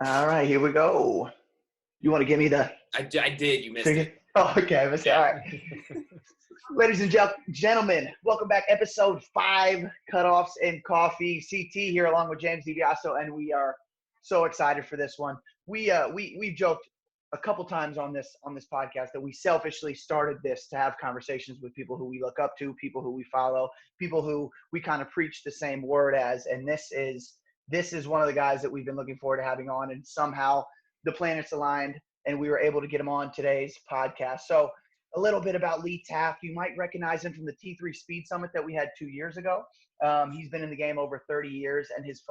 All right, here we go. You want to give me the I did. You missed trigger? it. Oh, okay, I missed it. Yeah. All right. Ladies and gentlemen, welcome back. Episode 5, Cutoffs and Coffee. CT here along with James DiBiasio, and we are so excited for this one. We've joked a couple times on this podcast that we selfishly started this to have conversations with people who we look up to, people who we follow, people who we kind of preach the same word as, and this is one of the guys that we've been looking forward to having on, and somehow the planets aligned and we were able to get him on today's podcast. So a little bit about Lee Taft. You might recognize him from the T3 Speed Summit that we had 2 years ago. He's been in the game over 30 years, and his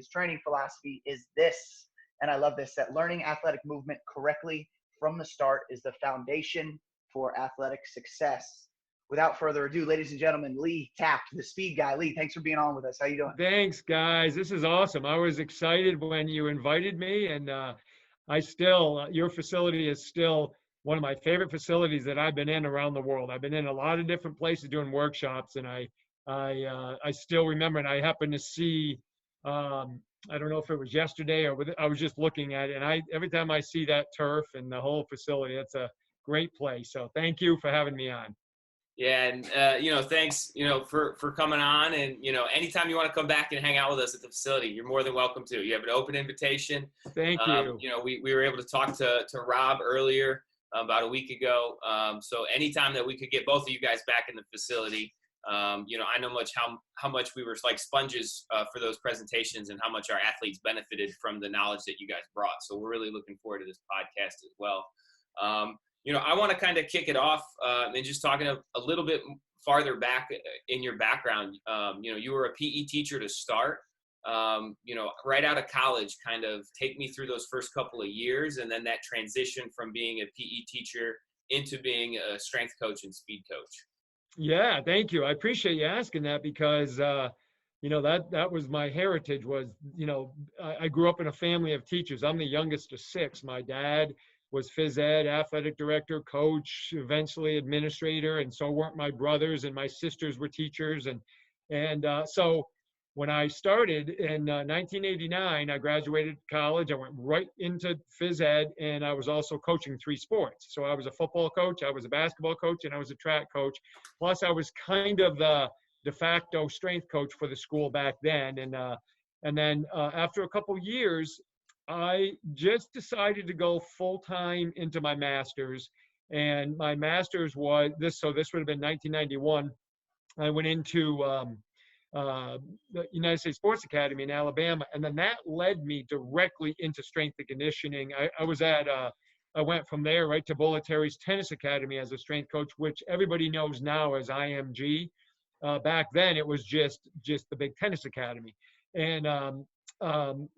training philosophy is this, and I love this, that learning athletic movement correctly from the start is the foundation for athletic success. Without further ado, ladies and gentlemen, Lee Taft, the speed guy. Lee, thanks for being on with us. How you doing? Thanks, guys. This is awesome. I was excited when you invited me, and your facility is still one of my favorite facilities that I've been in around the world. I've been in a lot of different places doing workshops, and I still remember, and I happened to see, I don't know if it was yesterday or I was just looking at it, and every time I see that turf and the whole facility, it's a great place. So thank you for having me on. Yeah, and thanks, for coming on, and anytime you want to come back and hang out with us at the facility, you're more than welcome to. You have an open invitation. Thank you. We were able to talk to Rob earlier about a week ago. So anytime that we could get both of you guys back in the facility, I know how much we were like sponges for those presentations and how much our athletes benefited from the knowledge that you guys brought. So we're really looking forward to this podcast as well. I want to kind of kick it off and just talking a little bit farther back in your background. You were a PE teacher to start, right out of college. Kind of take me through those first couple of years, and then that transition from being a PE teacher into being a strength coach and speed coach. Yeah, thank you. I appreciate you asking that because, that was my heritage was, I grew up in a family of teachers. I'm the youngest of 6. My dad was phys ed, athletic director, coach, eventually administrator, and so weren't my brothers, and my sisters were teachers. So when I started in 1989, I graduated college. I went right into phys ed, and I was also coaching 3 sports. So I was a football coach, I was a basketball coach, and I was a track coach. Plus, I was kind of the de facto strength coach for the school back then. And then after a couple years, I just decided to go full-time into my master's, and my master's was this. So this would have been 1991. I went into the United States Sports Academy in Alabama, and then that led me directly into strength and conditioning. I went from there right to Bollettieri's Tennis Academy as a strength coach, which everybody knows now as IMG. Back then, it was just the big tennis academy. And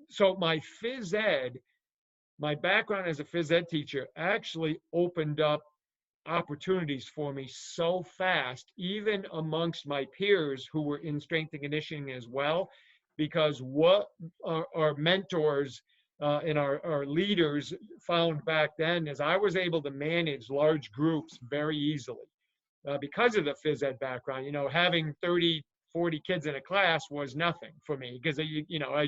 so my phys ed, my background as a phys ed teacher actually opened up opportunities for me so fast, even amongst my peers who were in strength and conditioning as well, because what our mentors and our leaders found back then is I was able to manage large groups very easily because of the phys ed background. Having 30, 40 kids in a class was nothing for me because, as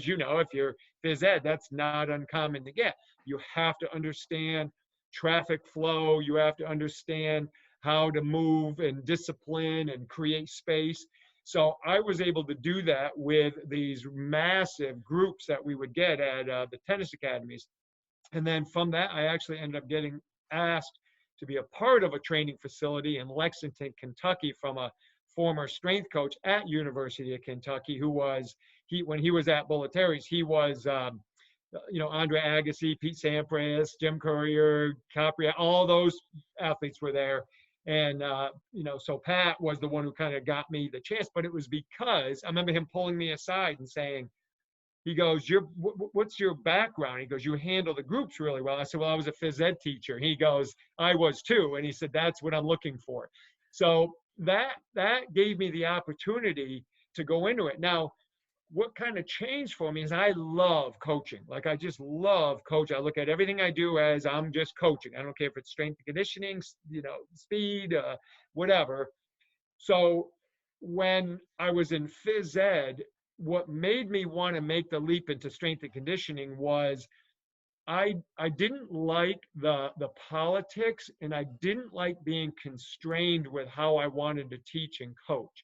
you know, if you're phys ed, that's not uncommon to get. You have to understand traffic flow. You have to understand how to move and discipline and create space. So I was able to do that with these massive groups that we would get at the tennis academies. And then from that, I actually ended up getting asked to be a part of a training facility in Lexington, Kentucky, from a former strength coach at University of Kentucky, when he was at Bollettieri's, he was, Andre Agassi, Pete Sampras, Jim Courier, Capri, all those athletes were there. And, so Pat was the one who kind of got me the chance, but it was because I remember him pulling me aside and saying, he goes, what's your background? He goes, you handle the groups really well. I said, well, I was a phys ed teacher. He goes, I was too. And he said, that's what I'm looking for. So that gave me the opportunity to go into it. Now, what kind of changed for me is I love coaching. Like, I just love coaching. I look at everything I do as I'm just coaching. I don't care if it's strength and conditioning, speed, whatever. So when I was in phys ed, what made me want to make the leap into strength and conditioning was I didn't like the politics, and I didn't like being constrained with how I wanted to teach and coach.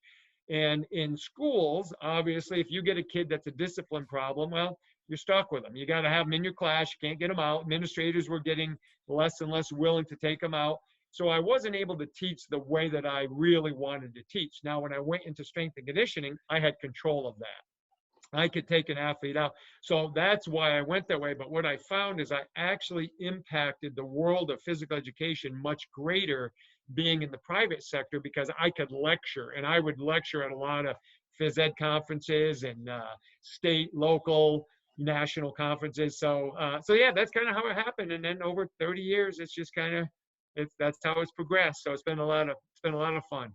And in schools, obviously, if you get a kid that's a discipline problem, well, you're stuck with them. You got to have them in your class. You can't get them out. Administrators were getting less and less willing to take them out. So I wasn't able to teach the way that I really wanted to teach. Now, when I went into strength and conditioning, I had control of that. I could take an athlete out. So that's why I went that way. But what I found is I actually impacted the world of physical education much greater being in the private sector, because I could lecture, and I would lecture at a lot of phys ed conferences and state, local, national conferences. So yeah, that's kind of how it happened. And then over 30 years, it's just kind of, that's how it's progressed. So it's been a lot of fun.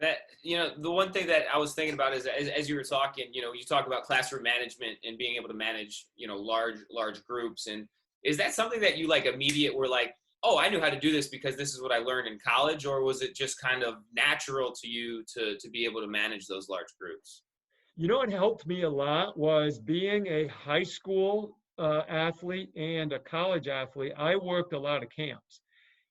That, the one thing that I was thinking about is, as you were talking, you talk about classroom management and being able to manage, large groups. And is that something that you were like, oh, I knew how to do this because this is what I learned in college? Or was it just kind of natural to you to be able to manage those large groups? What helped me a lot was being a high school athlete and a college athlete. I worked a lot of camps.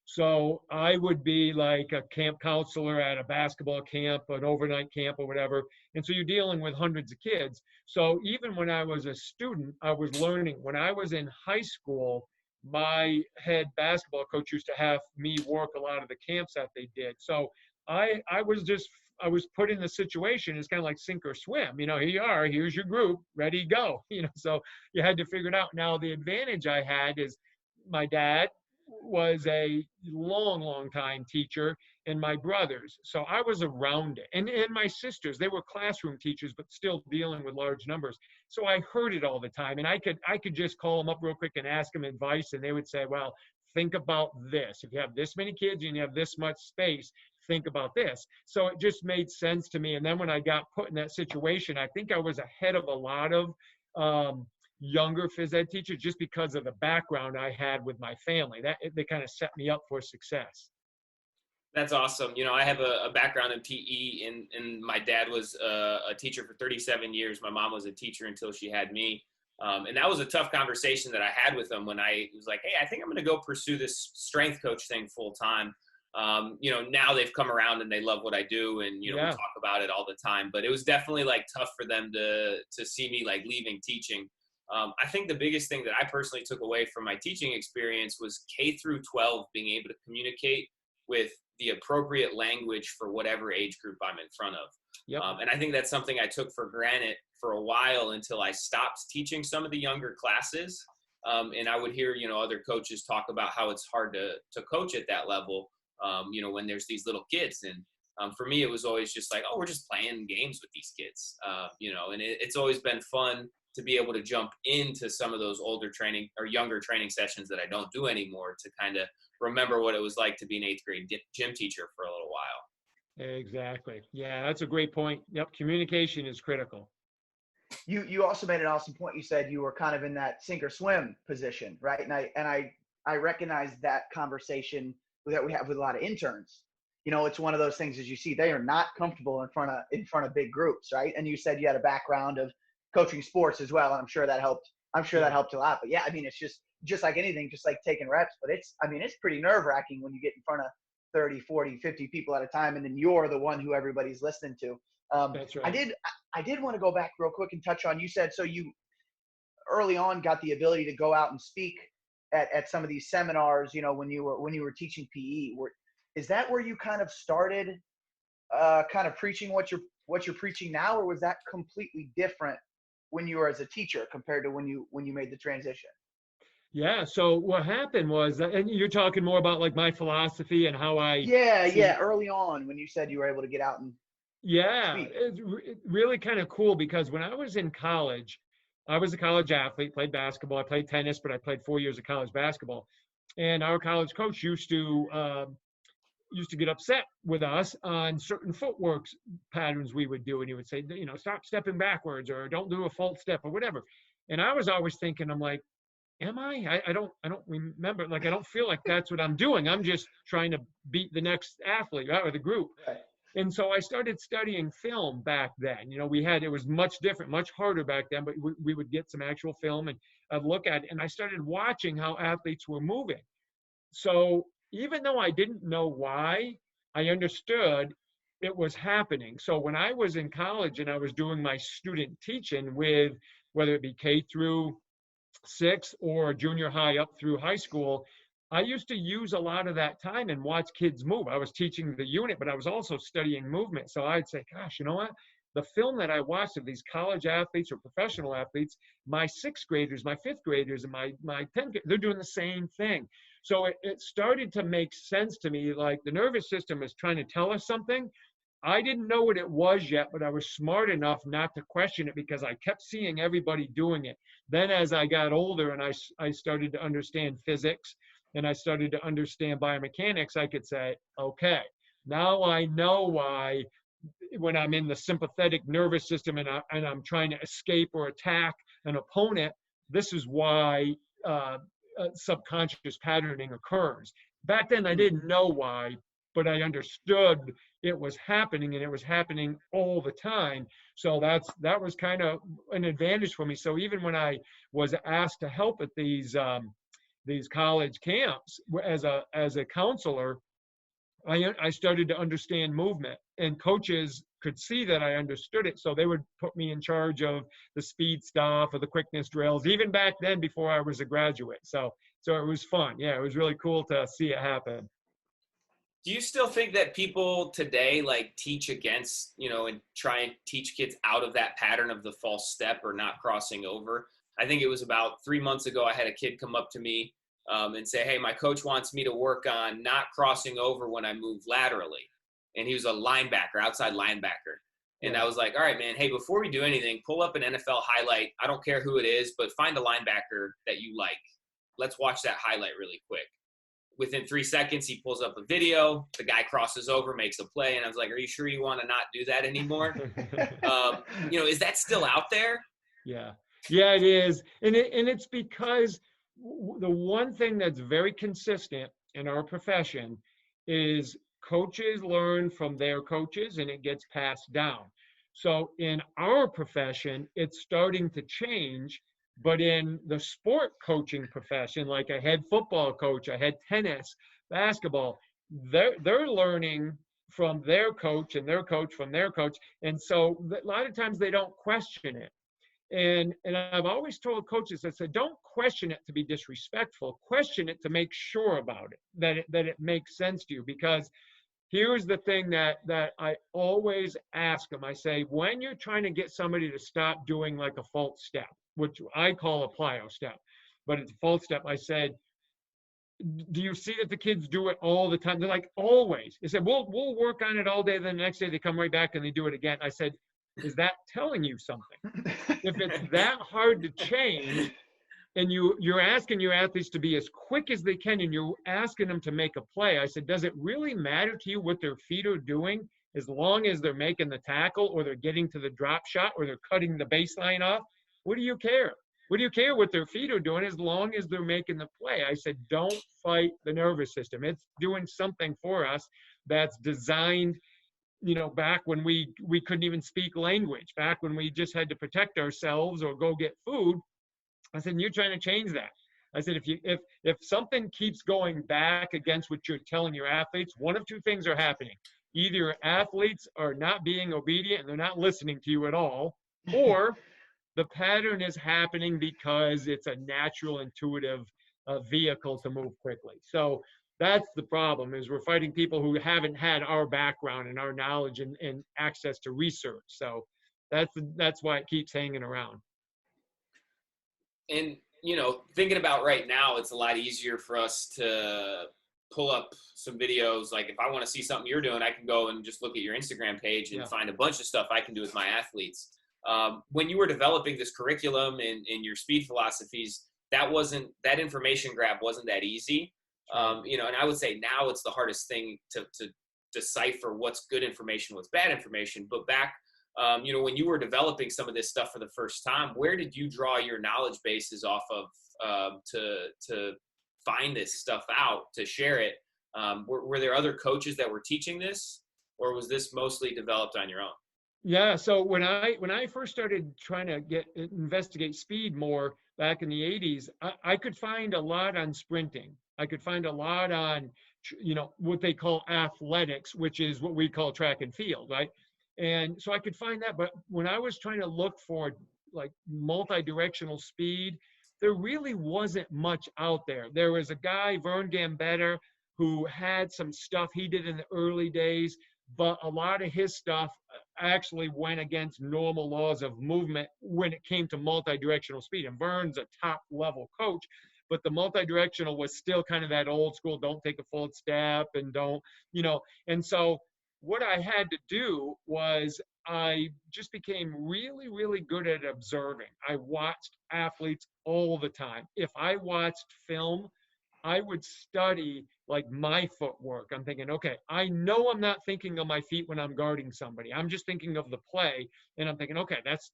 So I would be like a camp counselor at a basketball camp, an overnight camp or whatever. And so you're dealing with hundreds of kids. So even when I was a student, I was learning. When I was in high school, my head basketball coach used to have me work a lot of the camps that they did. So I was put in the situation. It's kind of like sink or swim. Here you are, here's your group, ready, go. So you had to figure it out. Now, the advantage I had is my dad was a long time teacher, and my brothers. So I was around it. And my sisters, they were classroom teachers, but still dealing with large numbers. So I heard it all the time. And I could just call them up real quick and ask them advice. And they would say, well, think about this. If you have this many kids and you have this much space, think about this. So it just made sense to me. And then when I got put in that situation, I think I was ahead of a lot of younger phys ed teachers, just because of the background I had with my family. They kind of set me up for success. That's awesome. I have a background in PE, and my dad was a teacher for 37 years. My mom was a teacher until she had me. And that was a tough conversation that I had with them when I was like, hey, I think I'm going to go pursue this strength coach thing full time. Now they've come around and they love what I do, and, we talk about it all the time, but it was definitely tough for them to see me leaving teaching. I think the biggest thing that I personally took away from my teaching experience was K through 12 being able to communicate with the appropriate language for whatever age group I'm in front of. Yep. And I think that's something I took for granted for a while until I stopped teaching some of the younger classes. And I would hear, other coaches talk about how it's hard to coach at that level, when there's these little kids. And for me, it was always just like, oh, we're just playing games with these kids, and it's always been fun to be able to jump into some of those older training or younger training sessions that I don't do anymore, to kind of remember what it was like to be an 8th grade gym teacher for a little while. Exactly. Yeah, that's a great point. Yep. Communication is critical. You also made an awesome point. You said you were kind of in that sink or swim position, right? And I recognize that conversation that we have with a lot of interns. It's one of those things, as you see, they are not comfortable in front of big groups, right? And you said you had a background of coaching sports as well, and I'm sure that helped. That helped a lot. But yeah, it's just like anything, just like taking reps. But it's pretty nerve-wracking when you get in front of 30, 40, 50 people at a time, and then you're the one who everybody's listening to. That's right. I did want to go back real quick and touch on, you said, so you early on got the ability to go out and speak at some of these seminars, when you were teaching PE. Is that where you kind of started kind of preaching what you're preaching now, or was that completely different when you were as a teacher compared to when you made the transition? Yeah. So what happened was, and you're talking more about my philosophy and how I. Yeah. Early on, when you said you were able to get out and. Yeah, it's really kind of cool, because when I was in college, I was a college athlete, played basketball. I played tennis, but I played 4 years of college basketball. And our college coach used to get upset with us on certain footwork patterns we would do. And he would say, stop stepping backwards, or don't do a false step, or whatever. And I was always thinking, I'm like, am I? I don't remember. I don't feel like that's what I'm doing. I'm just trying to beat the next athlete or the group. Right. And so I started studying film back then. You know, it was much different, much harder back then, but we would get some actual film and I'd look at it. And I started watching how athletes were moving. So even though I didn't know why, I understood it was happening. So when I was in college and I was doing my student teaching with whether it be K-6 or junior high up through high school, I used to use a lot of that time and watch kids move. I was teaching the unit, but I was also studying movement. So I'd say, gosh, you know what? The film that I watched of these college athletes or professional athletes, my sixth graders, my fifth graders, and my 10th, they're doing the same thing. So it started to make sense to me, like the nervous system is trying to tell us something. I didn't know what it was yet, but I was smart enough not to question it because I kept seeing everybody doing it. Then as I got older and I started to understand physics and I started to understand biomechanics, I could say, okay, now I know why when I'm in the sympathetic nervous system and I'm trying to escape or attack an opponent, this is why subconscious patterning occurs. Back then, I didn't know why, but I understood it was happening, and it was happening all the time. So that was kind of an advantage for me. So even when I was asked to help at these college camps as a counselor, I started to understand movement, and coaches could see that I understood it. So they would put me in charge of the speed stuff or the quickness drills, even back then before I was a graduate. So it was fun. Yeah, it was really cool to see it happen. Do you still think that people today like teach against, and try and teach kids out of that pattern of the false step or not crossing over? I think it was about 3 months ago, I had a kid come up to me and say, hey, my coach wants me to work on not crossing over when I move laterally. And he was a linebacker, outside linebacker. And I was like, all right, man, hey, before we do anything, pull up an NFL highlight. I don't care who it is, but find a linebacker that you like. Let's watch that highlight really quick. Within 3 seconds, he pulls up a video. The guy crosses over, makes a play. And I was like, are you sure you want to not do that anymore? Is that still out there? Yeah, it is. And it's because the one thing that's very consistent in our profession is coaches learn from their coaches and it gets passed down. So in our profession, it's starting to change. But in the sport coaching profession, like a head football coach, a head tennis, basketball, they're learning from their coach and their coach from their coach. And so a lot of times they don't question it. And I've always told coaches, I said, don't question it to be disrespectful. Question it to make sure about it, that it makes sense to you. Because here's the thing that I always ask them. I say, when you're trying to get somebody to stop doing like a false step, which I call a plyo step, but it's a false step. I said, do you see that the kids do it all the time? They're like, always. They said, we'll work on it all day. Then the next day they come right back and they do it again. I said, is that telling you something? If it's that hard to change and you're asking your athletes to be as quick as they can and you're asking them to make a play, I said, does it really matter to you what their feet are doing as long as they're making the tackle or they're getting to the drop shot or they're cutting the baseline off? What do you care? What do you care what their feet are doing as long as they're making the play? I said, don't fight the nervous system. It's doing something for us that's designed, back when we couldn't even speak language, back when we just had to protect ourselves or go get food. I said, you're trying to change that. I said, if something keeps going back against what you're telling your athletes, one of two things are happening. Either athletes are not being obedient and they're not listening to you at all, or the pattern is happening because it's a natural, intuitive vehicle to move quickly. So that's the problem, is we're fighting people who haven't had our background and our knowledge and access to research. So that's why it keeps hanging around. And, thinking about right now, it's a lot easier for us to pull up some videos. Like if I want to see something you're doing, I can go and just look at your Instagram page and find a bunch of stuff I can do with my athletes. When you were developing this curriculum and your speed philosophies, that information grab wasn't that easy. And I would say now it's the hardest thing to decipher what's good information, what's bad information. But back, when you were developing some of this stuff for the first time, where did you draw your knowledge bases off of to find this stuff out, to share it? Were there other coaches that were teaching this? or was this mostly developed on your own? Yeah, so when I first started trying to investigate speed more back in the 80s, I could find a lot on sprinting. I could find a lot on, what they call athletics, which is what we call track and field, right? And so I could find that, but when I was trying to look for like multi-directional speed, there really wasn't much out there. There was a guy, Vern Gambetta, who had some stuff he did in the early days, but a lot of his stuff actually went against normal laws of movement when it came to multi-directional speed. And Vern's a top level coach, but the multi-directional was still kind of that old school, don't take a full step and don't, and so what I had to do was I just became really, really good at observing. I watched athletes all the time. If I watched film, I would study like my footwork. I'm thinking, okay, I know I'm not thinking of my feet when I'm guarding somebody. I'm just thinking of the play, and I'm thinking, okay, that's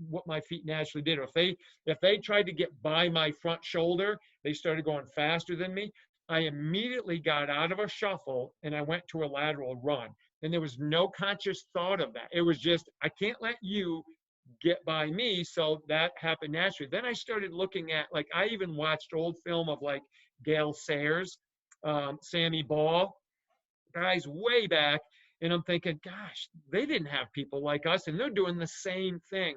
what my feet naturally did. If they tried to get by my front shoulder, they started going faster than me. I immediately got out of a shuffle and I went to a lateral run. And there was no conscious thought of that. It was just, I can't let you get by me. So that happened naturally. Then I started looking at, like, I even watched old film of like Gale Sayers, Sammy Ball, guys way back. And I'm thinking, gosh, they didn't have people like us and they're doing the same thing.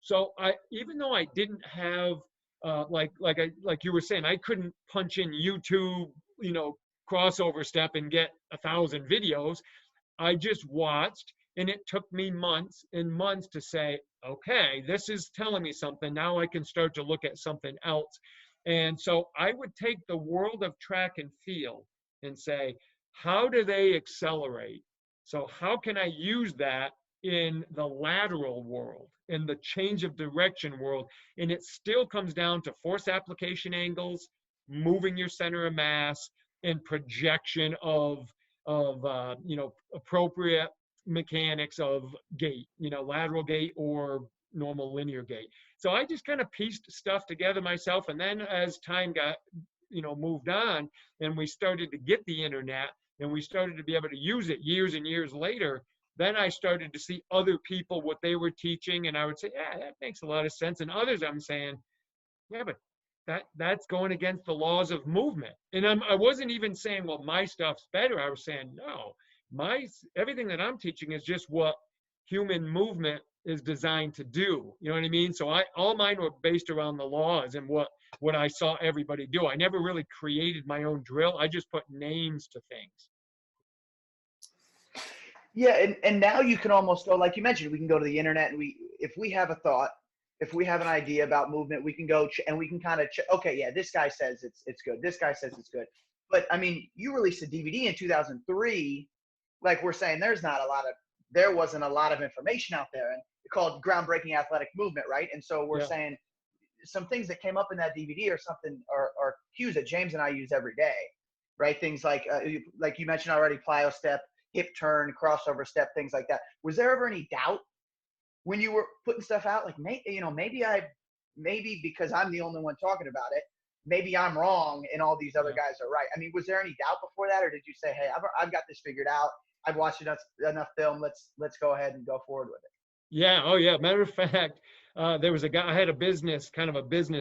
So even though I didn't have, like you were saying, I couldn't punch in YouTube, crossover step and get 1,000 videos. I just watched, and it took me months and months to say, okay, this is telling me something. Now I can start to look at something else. And so I would take the world of track and field and say, how do they accelerate? So how can I use that in the lateral world, in the change of direction world? And it still comes down to force application angles, moving your center of mass, and projection of appropriate mechanics of gait, lateral gait or normal linear gait. So I just kind of pieced stuff together myself. And then as time got, moved on and we started to get the internet and we started to be able to use it years and years later, then I started to see other people, what they were teaching. And I would say, yeah, that makes a lot of sense. And others, I'm saying, yeah, but that's going against the laws of movement. And I wasn't even saying, well, my stuff's better. I was saying, no, everything that I'm teaching is just what human movement is designed to do. You know what I mean? So all mine were based around the laws and what I saw everybody do. I never really created my own drill. I just put names to things. Yeah, and now you can almost go, like you mentioned, we can go to the internet and if we have a thought, if we have an idea about movement, we can go and we can kind of, okay, yeah, this guy says it's good. This guy says it's good. But I mean, you released a DVD in 2003. Like we're saying, there wasn't a lot of information out there, and it's called Groundbreaking Athletic Movement, right? And so we're saying some things that came up in that DVD or something are cues that James and I use every day, right? Things like you mentioned already, plyo step, hip turn, crossover step, things like that. Was there ever any doubt when you were putting stuff out? Like, maybe because I'm the only one talking about it, maybe I'm wrong and all these other guys are right. I mean, was there any doubt before that, or did you say, hey, I've got this figured out, I've watched enough film, let's go ahead and go forward with it? Yeah. Oh yeah. Matter of fact, there was a guy, I had a business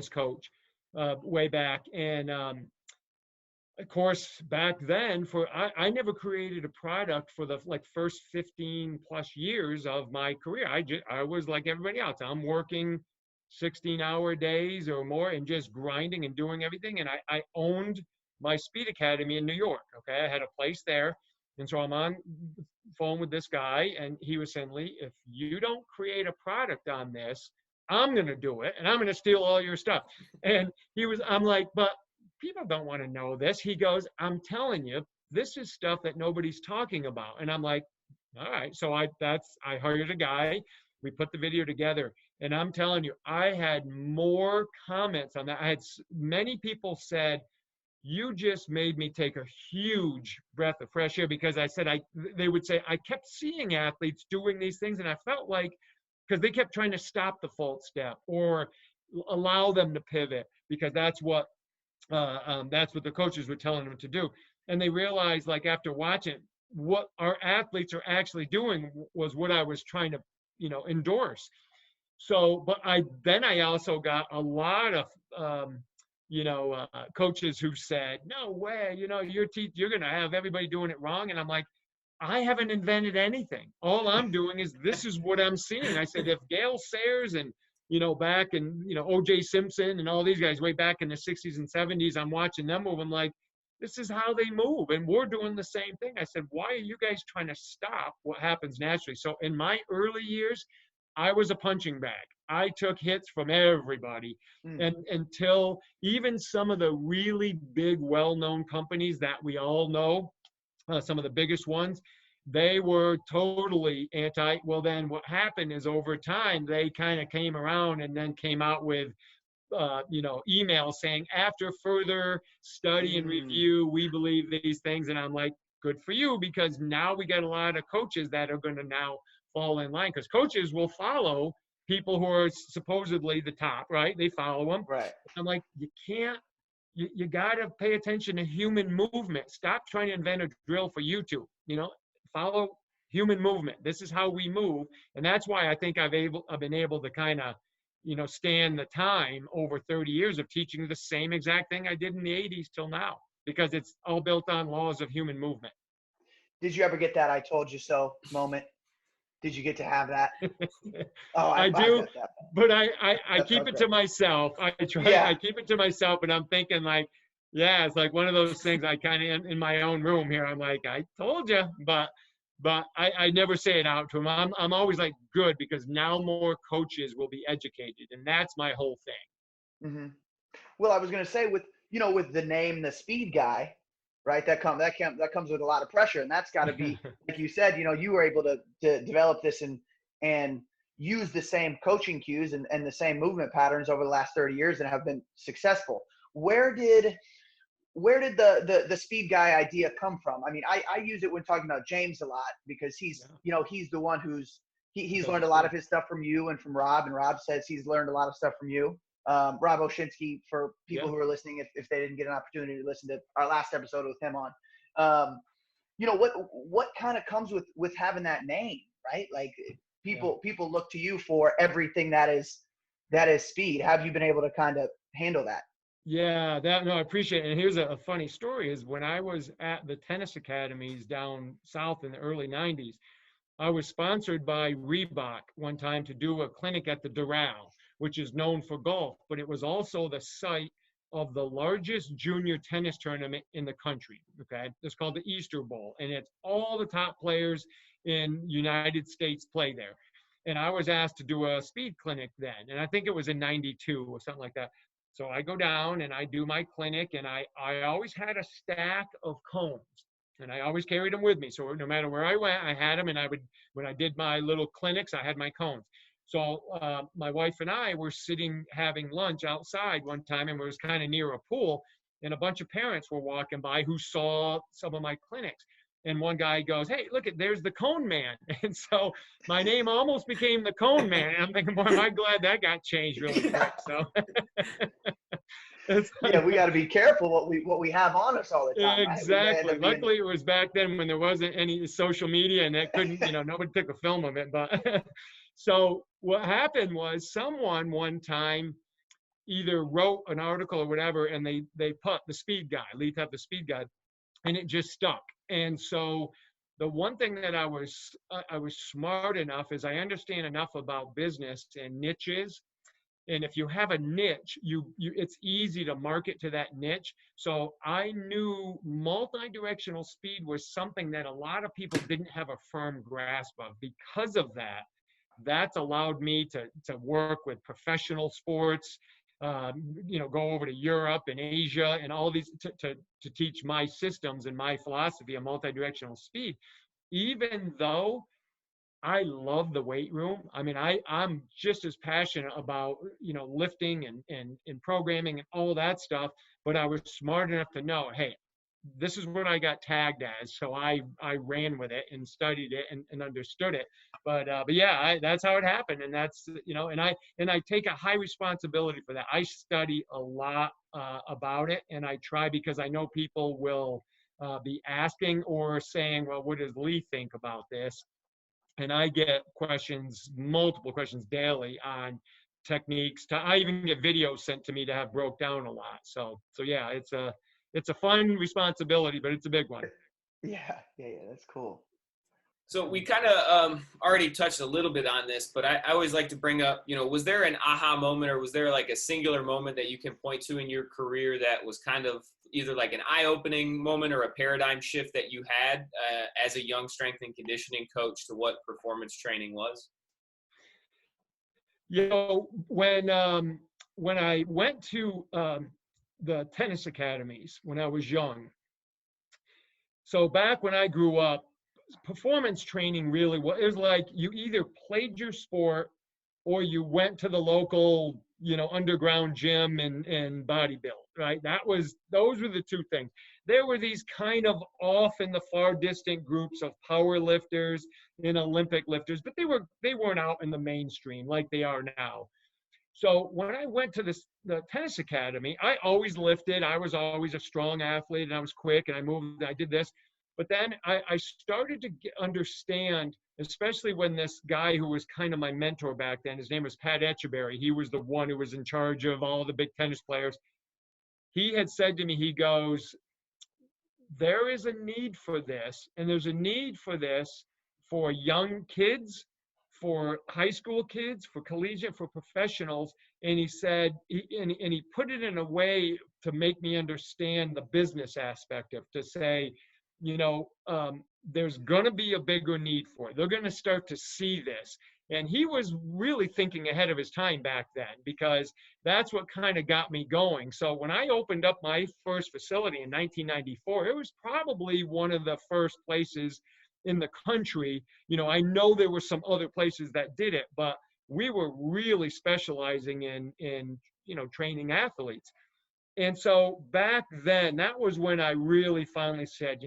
coach way back. And of course, back then I never created a product for the first 15 plus years of my career. I was like everybody else. I'm working 16-hour days or more and just grinding and doing everything. And I owned my speed academy in New York. Okay. I had a place there. And so I'm on the phone with this guy and he was saying, Lee, if you don't create a product on this, I'm going to do it and I'm going to steal all your stuff. And I'm like, but people don't want to know this. He goes, I'm telling you, this is stuff that nobody's talking about. And I'm like, all right. So I hired a guy. We put the video together. And I'm telling you, I had more comments on that. I had many people said, you just made me take a huge breath of fresh air, because they would say, I kept seeing athletes doing these things. And I felt like, because they kept trying to stop the false step or allow them to pivot, because that's what the coaches were telling them to do. And they realized, like, after watching, what our athletes are actually doing was what I was trying to, endorse. So, but I also got a lot of, coaches who said, no way, you're going to have everybody doing it wrong. And I'm like, I haven't invented anything. All I'm doing is this is what I'm seeing. I said, if Gale Sayers and, back in, O.J. Simpson and all these guys way back in the 60s and 70s, I'm watching them move. I'm like, this is how they move. And we're doing the same thing. I said, why are you guys trying to stop what happens naturally? So in my early years, I was a punching bag. I took hits from everybody. And until even some of the really big, well-known companies that we all know, some of the biggest ones, they were totally anti. Well, then what happened is over time, they kind of came around and then came out with, emails saying, after further study and review, we believe these things. And I'm like, good for you, because now we got a lot of coaches that are going to now fall in line, because coaches will follow people who are supposedly the top, right? They follow them. Right. I'm like, you can't. You got to pay attention to human movement. Stop trying to invent a drill for YouTube. Follow human movement. This is how we move. And that's why I think I've been able to kind of, stand the time over 30 years of teaching the same exact thing I did in the 80s till now, because it's all built on laws of human movement. Did you ever get that I told you so moment? Did you get to have that? Oh, I do, but I keep it okay. to myself. I keep it to myself, and I'm thinking like, yeah, it's like one of those things I kind of in my own room here. I'm like, I told you, but I never say it out to them. I'm always like, good, because now more coaches will be educated, and that's my whole thing. Mm-hmm. Well, I was going to say with the name, the Speed Guy, right? That comes with a lot of pressure, and that's got to be, like you said, you were able to develop this and use the same coaching cues and the same movement patterns over the last 30 years and have been successful. Where did the Speed Guy idea come from? I mean, I use it when talking about James a lot, because he's the one he's learned a lot of his stuff from you and from Rob, and Rob says he's learned a lot of stuff from you. Rob Oshinsky, for people who are listening, if they didn't get an opportunity to listen to our last episode with him on, what kind of comes with having that name, right? Like people look to you for everything that is speed. Have you been able to kind of handle that? Yeah, I appreciate it. And here's a funny story is when I was at the tennis academies down south in the early 90s, I was sponsored by Reebok one time to do a clinic at the Doral, which is known for golf, but it was also the site of the largest junior tennis tournament in the country. Okay, it's called the Easter Bowl, and it's all the top players in United States play there. And I was asked to do a speed clinic then, and I think it was in '92 or something like that. So I go down and I do my clinic, and I always had a stack of cones, and I always carried them with me. So no matter where I went, I had them, and when I did my little clinics, I had my cones. So my wife and I were sitting having lunch outside one time, and it was kind of near a pool, and a bunch of parents were walking by who saw some of my clinics. And one guy goes, hey, look, there's the Cone Man. And so my name almost became the Cone Man. And I'm thinking, boy, am I glad that got changed really quick. So we got to be careful what we have on us all the time. Exactly. Right? Luckily, it was back then when there wasn't any social media, and that couldn't, nobody took a film of it. But so what happened was someone one time either wrote an article or whatever, and they put the Speed Guy, Lee Taft, the Speed Guy, and it just stuck. And so the one thing that I was smart enough is I understand enough about business and niches. And if you have a niche, it's easy to market to that niche. So I knew multi-directional speed was something that a lot of people didn't have a firm grasp of. Because of that, that's allowed me to work with professional sports, go over to Europe and Asia and all these to teach my systems and my philosophy of multi-directional speed, even though I love the weight room. I mean, I'm just as passionate about, lifting and programming and all that stuff, but I was smart enough to know, hey, this is what I got tagged as. So I ran with it and studied it and understood it. But yeah, that's how it happened. And that's, and I take a high responsibility for that. I study a lot about it, and I try, because I know people will be asking or saying, well, what does Lee think about this? And I get questions, multiple questions daily on techniques. I even get videos sent to me to have broke down a lot. So yeah, it's a fun responsibility, but it's a big one. Yeah, that's cool. So we kind of already touched a little bit on this, but I always like to bring up, was there an aha moment, or was there like a singular moment that you can point to in your career that was kind of either like an eye-opening moment or a paradigm shift that you had as a young strength and conditioning coach to what performance training was? When I went to the tennis academies when I was young, so back when I grew up, performance training really was, it was like you either played your sport or you went to the local, underground gym and bodybuild, right? Those were the two things. There were these kind of off in the far distant groups of power lifters and Olympic lifters, but they weren't out in the mainstream like they are now. So when I went to the tennis academy, I always lifted. I was always a strong athlete, and I was quick, and I moved, and I did this. But then I started to understand, especially when this guy who was kind of my mentor back then, his name was Pat Etcheberry. He was the one who was in charge of all the big tennis players. He had said to me, he goes, there is a need for this, and there's a need for this for young kids, for high school kids, for collegiate, for professionals. And he said, and he put it in a way to make me understand the business aspect of, to say, there's going to be a bigger need for it. They're going to start to see this. And he was really thinking ahead of his time back then, because that's what kind of got me going. So when I opened up my first facility in 1994, it was probably one of the first places in the country. I know there were some other places that did it, but we were really specializing in training athletes. And so back then, that was when I really finally said,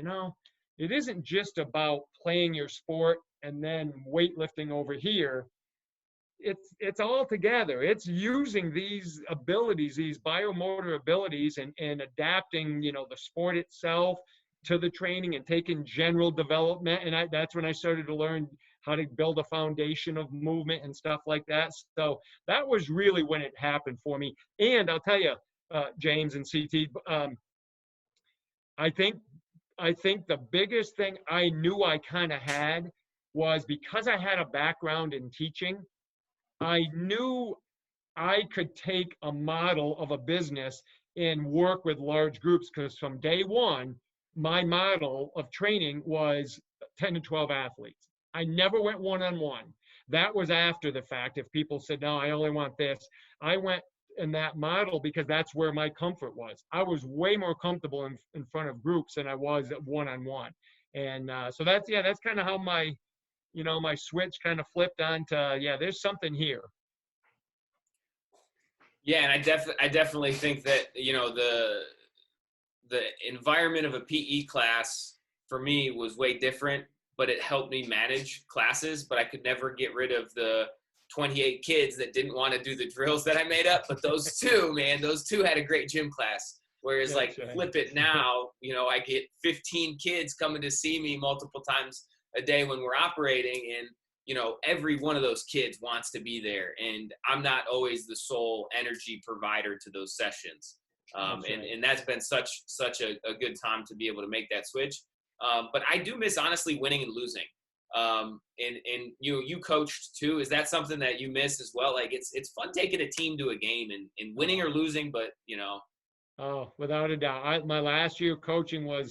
it isn't just about playing your sport and then weightlifting over here. It's all together. It's using these abilities, these biomotor abilities, and adapting, the sport itself to the training and taking general development. And that's when I started to learn how to build a foundation of movement and stuff like that. So that was really when it happened for me. And I'll tell you, James and CT, I think the biggest thing I knew I kind of had was, because I had a background in teaching, I knew I could take a model of a business and work with large groups, because from day one, my model of training was 10 to 12 athletes. I never went one-on-one. That was after the fact. If people said, no, I only want this, I went in that model because that's where my comfort was. I was way more comfortable in front of groups than I was at one-on-one. And so that's kind of how my switch kind of flipped onto, there's something here. Yeah, and I definitely think that, the environment of a PE class for me was way different, but it helped me manage classes. But I could never get rid of the 28 kids that didn't want to do the drills that I made up. But those two had a great gym class. Whereas flip it now, I get 15 kids coming to see me multiple times a day when we're operating, and every one of those kids wants to be there, and I'm not always the sole energy provider to those sessions. And that's been such a good time to be able to make that switch. But I do miss, honestly, winning and losing. And you coached too. Is that something that you miss as well? Like it's fun taking a team to a game and winning or losing, but Oh, without a doubt. My last year coaching would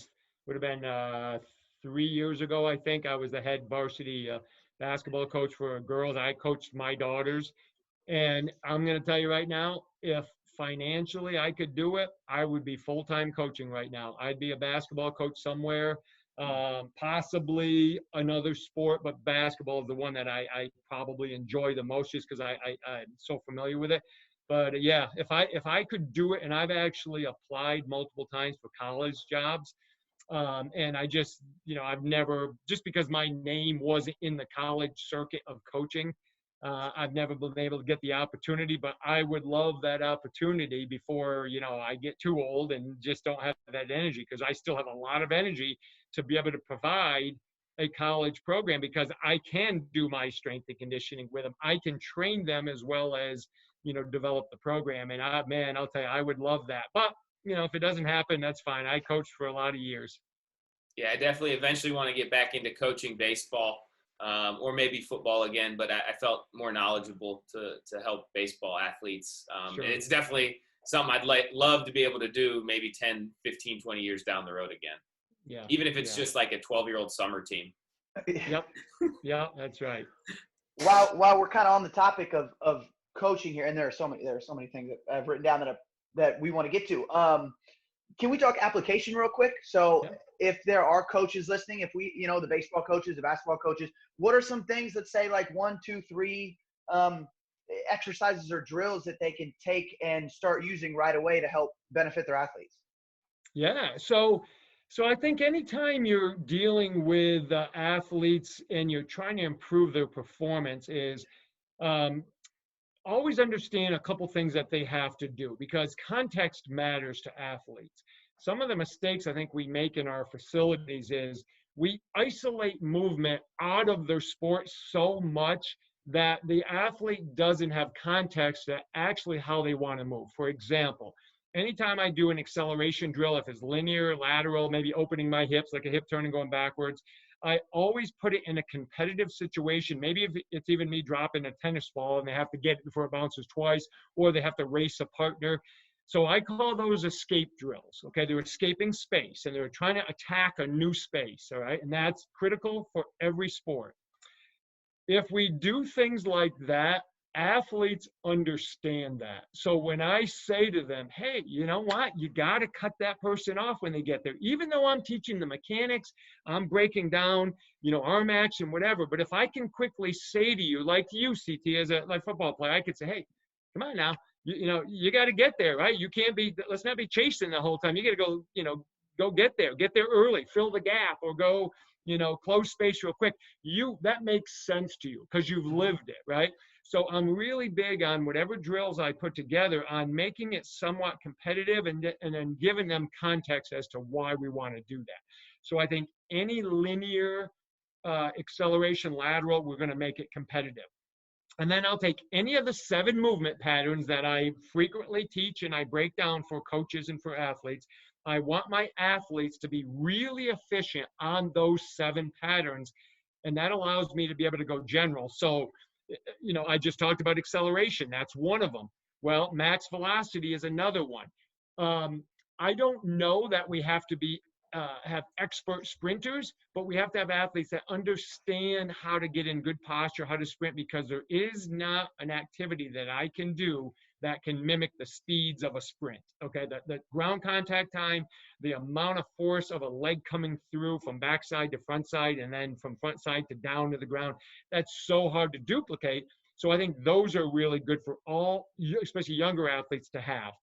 have been 3 years ago, I think. I was the head varsity basketball coach for girls. I coached my daughters. And I'm going to tell you right now, if financially I could do it, I would be full-time coaching right now. I'd be a basketball coach somewhere, possibly another sport, but basketball is the one that I probably enjoy the most, just because I'm so familiar with it. But yeah, if I could do it, and I've actually applied multiple times for college jobs, and I just, I've never, just because my name wasn't in the college circuit of coaching, I've never been able to get the opportunity, but I would love that opportunity before, I get too old and just don't have that energy, because I still have a lot of energy to be able to provide a college program, because I can do my strength and conditioning with them. I can train them as well as, develop the program. And I'll tell you, I would love that. But, if it doesn't happen, that's fine. I coached for a lot of years. Yeah, I definitely eventually want to get back into coaching baseball, or maybe football again, but I felt more knowledgeable to help baseball athletes. Sure. And it's definitely something I'd love to be able to do maybe 10, 15, 20 years down the road again. Yeah. Even if it's just like a 12-year-old summer team. Yep. Yeah, that's right. While we're kind of on the topic of coaching here, and there are so many things that I've written down that we want to get to. Can we talk application real quick? So Yep. If there are coaches listening, if we, the baseball coaches, the basketball coaches, what are some things that say like 1, 2, 3 exercises or drills that they can take and start using right away to help benefit their athletes? Yeah. So I think anytime you're dealing with athletes and you're trying to improve their performance is always understand a couple things that they have to do, because context matters to athletes. Some of the mistakes I think we make in our facilities is we isolate movement out of their sport so much that the athlete doesn't have context to actually how they want to move. For example, anytime I do an acceleration drill, if it's linear, lateral, maybe opening my hips like a hip turn and going backwards, I always put it in a competitive situation. Maybe if it's even me dropping a tennis ball and they have to get it before it bounces twice, or they have to race a partner. So I call those escape drills. Okay, they're escaping space and they're trying to attack a new space. All right, and that's critical for every sport. If we do things like that, athletes understand that. So when I say to them, hey, you know what? You got to cut that person off when they get there. Even though I'm teaching the mechanics, I'm breaking down, arm action, whatever. But if I can quickly say to you, like you, CT, as a football player, I could say, hey, come on now. You got to get there, right? You can't let's not be chasing the whole time. You got to go, go get there early, fill the gap, or go, close space real quick. That makes sense to you because you've lived it, right? So I'm really big on whatever drills I put together on making it somewhat competitive and then giving them context as to why we want to do that. So I think any linear acceleration lateral, we're going to make it competitive. And then I'll take any of the 7 movement patterns that I frequently teach and I break down for coaches and for athletes. I want my athletes to be really efficient on those 7 patterns. And that allows me to be able to go general. So, I just talked about acceleration. That's one of them. Well, max velocity is another one. I don't know that we have to have expert sprinters, but we have to have athletes that understand how to get in good posture, how to sprint, because there is not an activity that I can do that can mimic the speeds of a sprint. Okay, the ground contact time, the amount of force of a leg coming through from backside to front side and then from front side to down to the ground, that's so hard to duplicate. So I think those are really good for all, especially younger athletes, to have.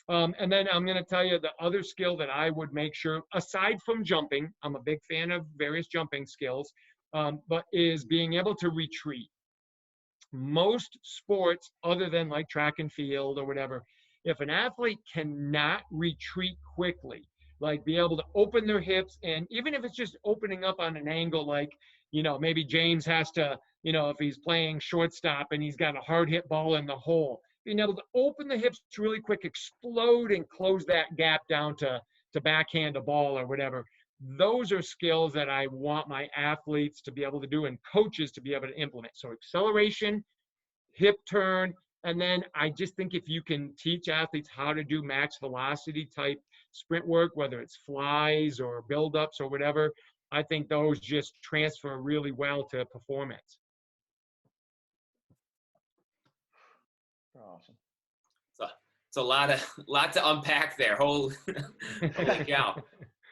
And then I'm going to tell you the other skill that I would make sure, aside from jumping, I'm a big fan of various jumping skills, but is being able to retreat. Most sports, other than like track and field or whatever, if an athlete cannot retreat quickly, like be able to open their hips, and even if it's just opening up on an angle, like, maybe James has to, if he's playing shortstop and he's got a hard hit ball in the hole, being able to open the hips really quick, explode and close that gap down to backhand a ball or whatever. Those are skills that I want my athletes to be able to do and coaches to be able to implement. So acceleration, hip turn, and then I just think if you can teach athletes how to do max velocity type sprint work, whether it's flies or buildups or whatever, I think those just transfer really well to performance. Awesome. So it's a lot to unpack there. Holy cow.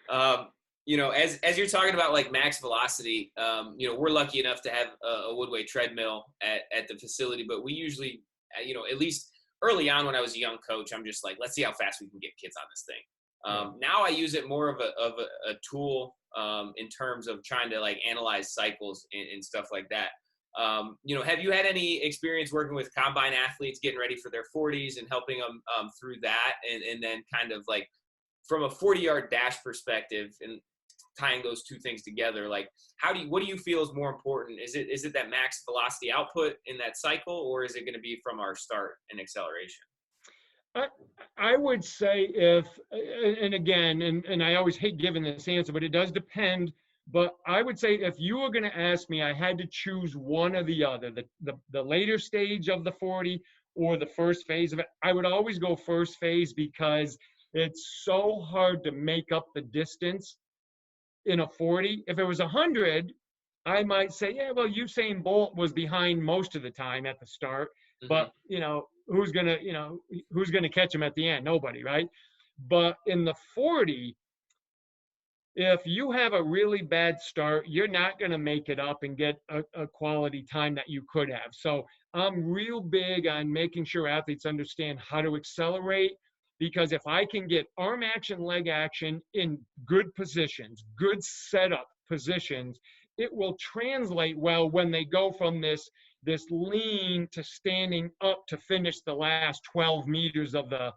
As you're talking about like max velocity, we're lucky enough to have a Woodway treadmill at the facility, but we usually, at least early on when I was a young coach, I'm just like, let's see how fast we can get kids on this thing. Now I use it more of a tool in terms of trying to like analyze cycles and stuff like that. Have you had any experience working with combine athletes getting ready for their 40s and helping them through that? And then kind of like from a 40-yard dash perspective and tying those two things together, like what do you feel is more important? Is it that max velocity output in that cycle, or is it going to be from our start and acceleration? I would say and again, and I always hate giving this answer, but it does depend. But I would say if you were going to ask me, I had to choose one or the other, the later stage of the 40 or the first phase of it, I would always go first phase because it's so hard to make up the distance in a 40. If it was 100, I might say, yeah, well, Usain Bolt was behind most of the time at the start, but who's gonna catch him at the end? Nobody, right? But in the 40, if you have a really bad start, you're not going to make it up and get a quality time that you could have. So I'm real big on making sure athletes understand how to accelerate, because if I can get arm action, leg action in good positions, good setup positions, it will translate well when they go from this lean to standing up to finish the last 12 meters of the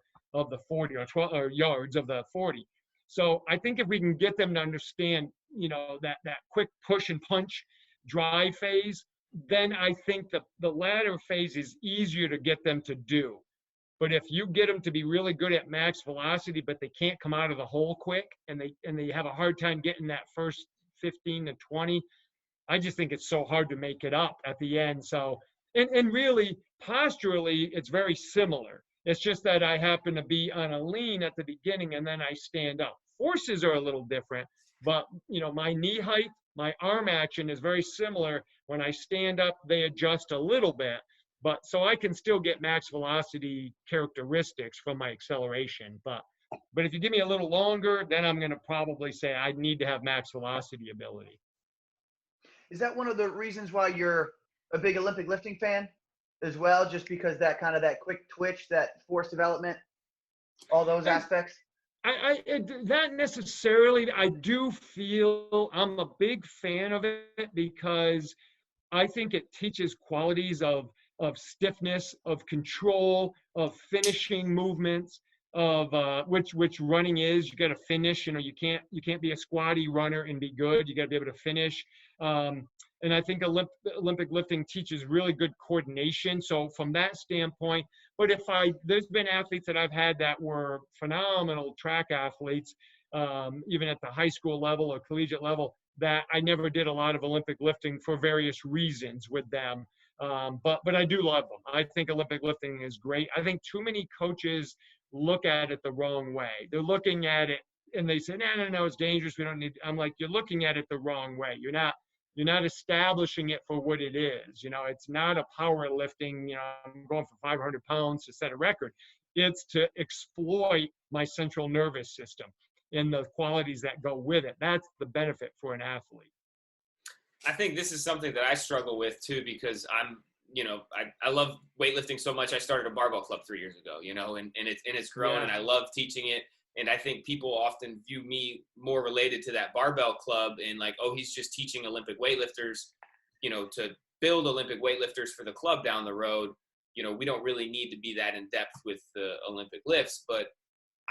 40 or 12 or yards of the 40. So I think if we can get them to understand, that quick push and punch drive phase, then I think the latter phase is easier to get them to do. But if you get them to be really good at max velocity, but they can't come out of the hole quick, and they have a hard time getting that first 15 to 20, I just think it's so hard to make it up at the end. So, and really posturally, it's very similar. It's just that I happen to be on a lean at the beginning and then I stand up. Forces are a little different, but my knee height, my arm action is very similar. When I stand up, they adjust a little bit, but so I can still get max velocity characteristics from my acceleration. But if you give me a little longer, then I'm going to probably say I need to have max velocity ability. Is that one of the reasons why you're a big Olympic lifting fan as well? Just because that quick twitch, that force development, all those aspects? Not necessarily. I do feel I'm a big fan of it because I think it teaches qualities of stiffness, of control, of finishing movements, of which running is. You got to finish. You can't be a squatty runner and be good. You got to be able to finish. And I think Olympic lifting teaches really good coordination. So from that standpoint, but there's been athletes that I've had that were phenomenal track athletes, even at the high school level or collegiate level, that I never did a lot of Olympic lifting for various reasons with them. But I do love them. I think Olympic lifting is great. I think too many coaches look at it the wrong way. They're looking at it and they say, no, it's dangerous. We don't need. I'm like, you're looking at it the wrong way. You're not establishing it for what it is. It's not a powerlifting, I'm going for 500 pounds to set a record. It's to exploit my central nervous system and the qualities that go with it. That's the benefit for an athlete. I think this is something that I struggle with too, because I love weightlifting so much. I started a barbell club 3 years ago, and it's grown, and I love teaching it. And I think people often view me more related to that barbell club and like, oh, he's just teaching Olympic weightlifters, to build Olympic weightlifters for the club down the road. We don't really need to be that in depth with the Olympic lifts, but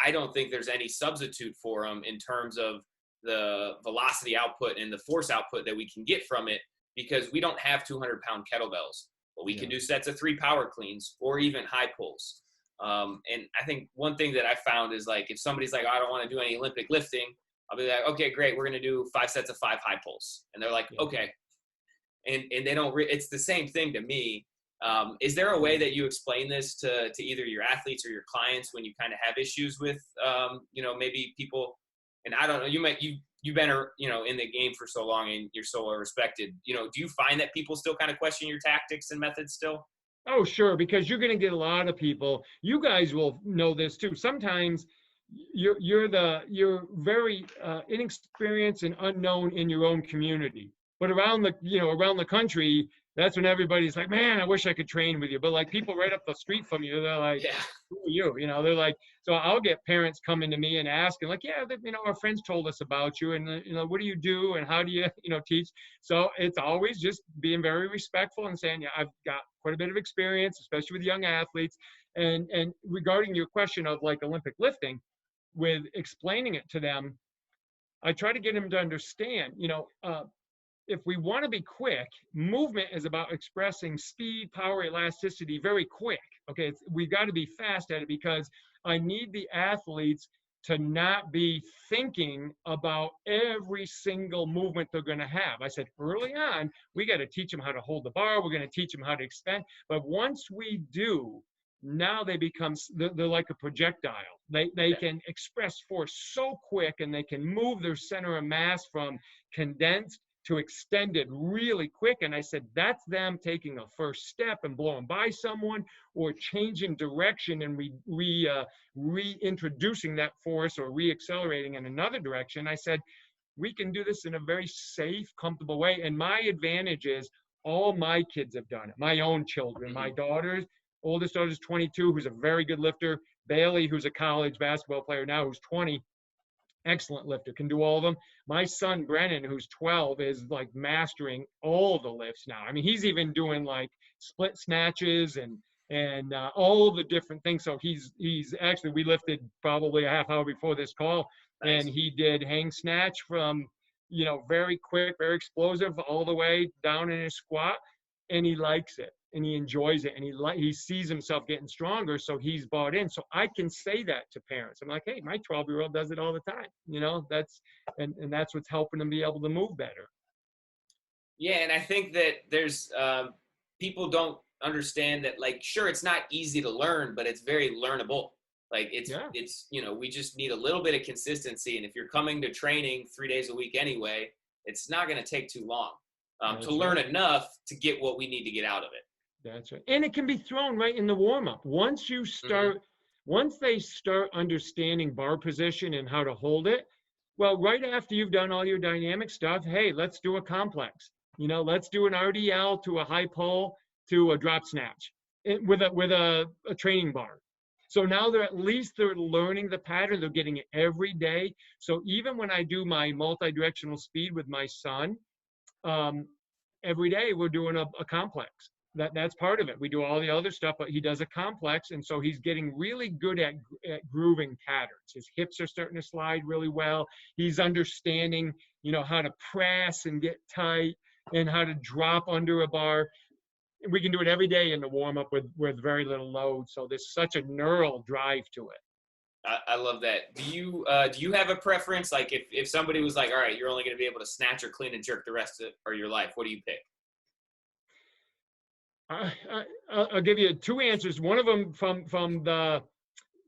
I don't think there's any substitute for them in terms of the velocity output and the force output that we can get from it, because we don't have 200-pound kettlebells, but we can do sets of 3 power cleans or even high pulls. And I think one thing that I found is like, if somebody's like, I don't want to do any Olympic lifting, I'll be like, okay, great. We're going to do 5 sets of 5 high pulls. And they're like, okay. And they don't, it's the same thing to me. Is there a way that you explain this to either your athletes or your clients when you kind of have issues with, maybe people, and I don't know, you've been, in the game for so long and you're so well respected, do you find that people still kind of question your tactics and methods still? Oh, sure, because you're going to get a lot of people. You guys will know this too. Sometimes you're very inexperienced and unknown in your own community, but around the country, that's when everybody's like, man, I wish I could train with you. But like people right up the street from you, they're like, Yeah. who are you? You know, they're like, so I'll get parents coming to me and asking like, yeah, our friends told us about you, and what do you do and how do you, teach? So it's always just being very respectful and saying, yeah, I've got quite a bit of experience, especially with young athletes. And regarding your question of like Olympic lifting, with explaining it to them, I try to get them to understand, if we want to be quick, movement is about expressing speed, power, elasticity very quick. Okay, we've got to be fast at it because I need the athletes to not be thinking about every single movement they're going to have. I said early on, we got to teach them how to hold the bar. We're going to teach them how to expand. But once we do, now they're like a projectile. They can express force so quick, and they can move their center of mass from condensed to extended really quick. And I said, that's them taking a first step and blowing by someone, or changing direction and reintroducing that force or reaccelerating in another direction. I said, we can do this in a very safe, comfortable way. And my advantage is all my kids have done it. My own children, my daughters, oldest daughter's 22, who's a very good lifter. Bailey, who's a college basketball player now, who's 20, excellent lifter, can do all of them. My son, Brennan, who's 12, is like mastering all the lifts now. I mean, he's even doing like split snatches and all the different things. So he's actually, we lifted probably a half hour before this call, Nice. And he did hang snatch from, very quick, very explosive, all the way down in his squat, and he likes it. And he enjoys it, and he sees himself getting stronger, so he's bought in. So I can say that to parents. I'm like, hey, my 12-year-old does it all the time. That's what's helping them be able to move better. Yeah, and I think that there's people don't understand that, like, sure, it's not easy to learn, but it's very learnable. Like it's we just need a little bit of consistency, and if you're coming to training 3 days a week anyway, it's not going to take too long to learn enough to get what we need to get out of it. That's right. And it can be thrown right in the warm-up. Once they start understanding bar position and how to hold it, well, right after you've done all your dynamic stuff, hey, let's do a complex. Let's do an RDL to a high pull to a drop snatch with a training bar. So now they're learning the pattern. They're getting it every day. So even when I do my multi-directional speed with my son, every day we're doing a complex. That's part of it. We do all the other stuff, but he does a complex, and so he's getting really good at grooving patterns. His hips are starting to slide really well. He's understanding, how to press and get tight, and how to drop under a bar. We can do it every day in the warm-up with very little load. So there's such a neural drive to it. I love that. Do you have a preference? Like if somebody was like, all right, you're only going to be able to snatch or clean and jerk the rest of your life, what do you pick? I'll give you two answers. One of them from the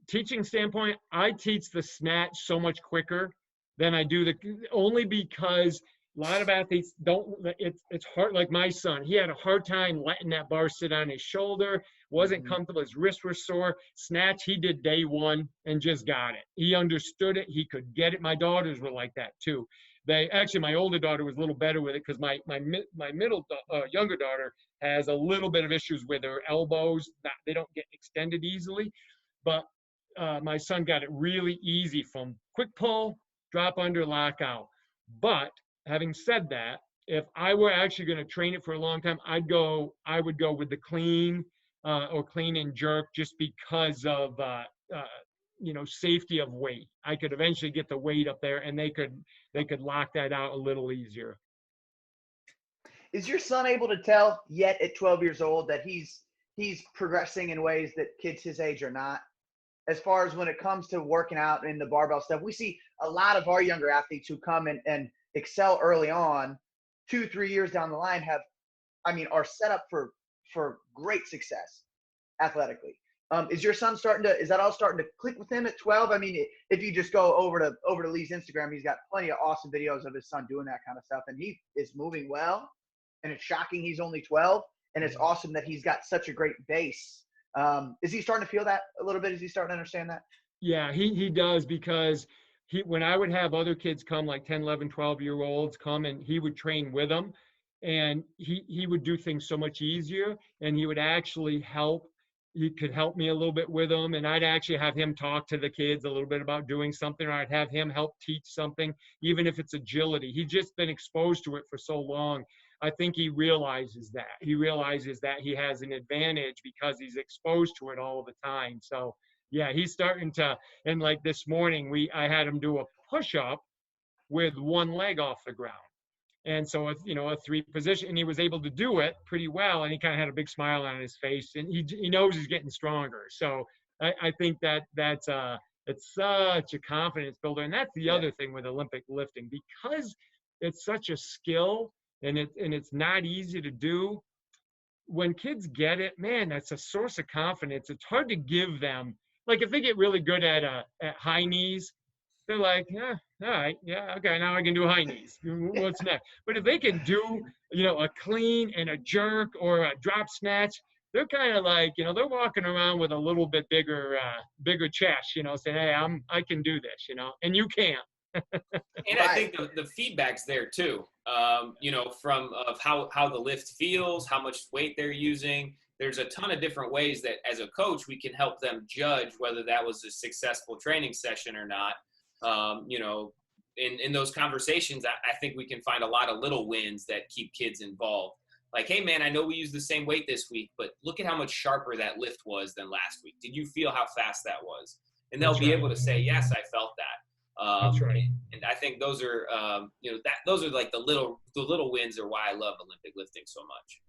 teaching standpoint, I teach the snatch so much quicker than I do only because a lot of athletes it's hard. Like my son, he had a hard time letting that bar sit on his shoulder, wasn't comfortable, his wrists were sore. Snatch, he did day one and just got it. He understood it, he could get it. My daughters were like that too. My older daughter was a little better with it because my younger daughter has a little bit of issues with her elbows. They don't get extended easily. But my son got it really easy from quick pull, drop under, lock out. But having said that, if I were actually going to train it for a long time, I would go with the clean or clean and jerk, just because of safety of weight. I could eventually get the weight up there, and they could lock that out a little easier. Is your son able to tell yet at 12 years old that he's progressing in ways that kids his age are not? As far as when it comes to working out in the barbell stuff, we see a lot of our younger athletes who come and excel early on, 2-3 years down the line are set up for great success athletically. Is your son is that all starting to click with him at 12? I mean, if you just go over to Lee's Instagram, he's got plenty of awesome videos of his son doing that kind of stuff, and he is moving well. And it's shocking he's only 12, and it's awesome that he's got such a great base. Is he starting to feel that a little bit? Is he starting to understand that? Yeah, he does, because when I would have other kids come, like 10, 11, 12-year-olds come, and he would train with them, and he would do things so much easier, and he would actually help. He could help me a little bit with them, and I'd actually have him talk to the kids a little bit about doing something, or I'd have him help teach something, even if it's agility. He's just been exposed to it for so long. I think he realizes that. He realizes that he has an advantage because he's exposed to it all the time. So yeah, he's starting to, and like this morning, I had him do a push-up with one leg off the ground. And so it's, a three position, and he was able to do it pretty well. And he kind of had a big smile on his face, and he knows he's getting stronger. So I think it's such a confidence builder. And that's the other thing with Olympic lifting, because it's such a skill and it's not easy to do. When kids get it, man, that's a source of confidence. It's hard to give them, like if they get really good at high knees, they're like, yeah, all right, yeah, okay, now I can do high knees. What's next? But if they can do, a clean and a jerk or a drop snatch, they're kind of like, they're walking around with a little bit bigger chest, saying, hey, I can do this, and you can. And I think the feedback's there too, from how the lift feels, how much weight they're using. There's a ton of different ways that as a coach, we can help them judge whether that was a successful training session or not. In those conversations, I think we can find a lot of little wins that keep kids involved. Like, hey man, I know we used the same weight this week, but look at how much sharper that lift was than last week. Did you feel how fast that was? And they'll be able to say, yes, I felt that. That's right. And I think those are, those are like the little wins are why I love Olympic lifting so much.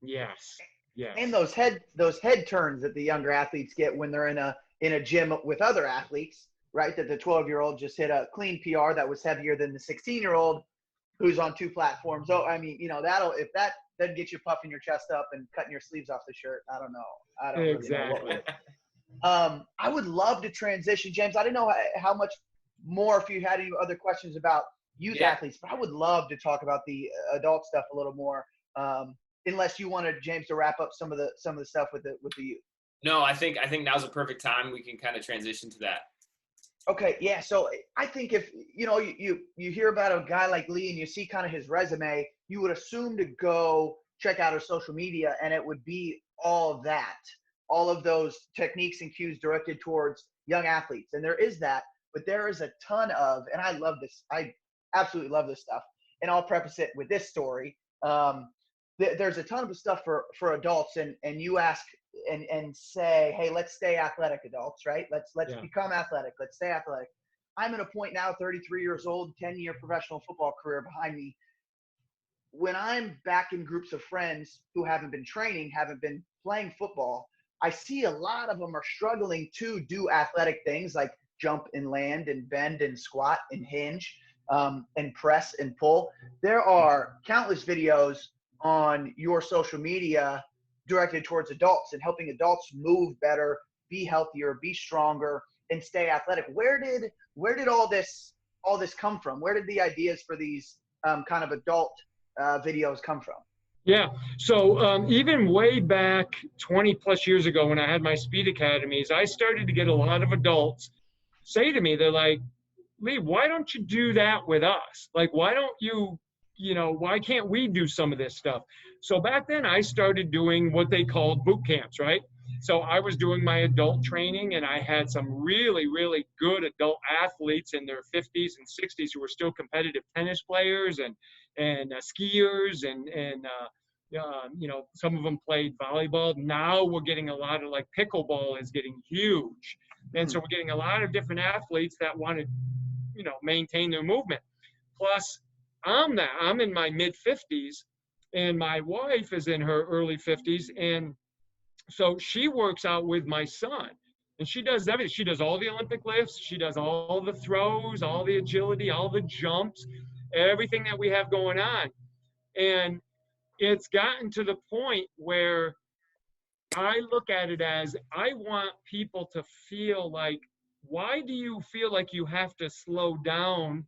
Yes. Yes. And those head turns that the younger athletes get when they're in a gym with other athletes, right? That the 12-year-old just hit a clean PR that was heavier than the 16-year-old who's on two platforms. Oh, I mean, if that doesn't get you puffing your chest up and cutting your sleeves off the shirt, I don't know. I don't exactly. Really know I would love to transition, James. I didn't know how much more, if you had any other questions about youth athletes, but I would love to talk about the adult stuff a little more. Unless you wanted James to wrap up some of the stuff with the youth. No, I think now's a perfect time. We can kind of transition to that. Okay, yeah. So I think if you hear about a guy like Lee and you see kind of his resume, you would assume to go check out his social media, and it would be all of that, all of those techniques and cues directed towards young athletes. And there is that, but there is a ton of, and I love this. I absolutely love this stuff. And I'll preface it with this story. There's a ton of stuff for adults, and you ask and say, hey, let's stay athletic, adults, right? Let's become athletic. Let's stay athletic. I'm at a point now, 33 years old, 10-year professional football career behind me. When I'm back in groups of friends who haven't been training, haven't been playing football, I see a lot of them are struggling to do athletic things like jump and land and bend and squat and hinge and press and pull. There are countless videos on your social media directed towards adults and helping adults move better, be healthier, be stronger, and stay athletic. Where did all this come from? Where did the ideas for these kind of adult videos come from? Yeah. So even way back 20 plus years ago when I had my speed academies, I started to get a lot of adults say to me, they're like, Lee, why don't you do that with us? Like, why don't you, why can't we do some of this stuff? So back then I started doing what they called boot camps, right? So I was doing my adult training, and I had some really, really good adult athletes in their 50s and 60s who were still competitive tennis players and skiers and some of them played volleyball. Now we're getting a lot of, like, pickleball is getting huge. And so we're getting a lot of different athletes that want to, maintain their movement. Plus, I'm in my mid 50s, and my wife is in her early 50s. And so she works out with my son, and she does everything. She does all the Olympic lifts. She does all the throws, all the agility, all the jumps, everything that we have going on. And it's gotten to the point where I look at it as, I want people to feel like, why do you feel like you have to slow down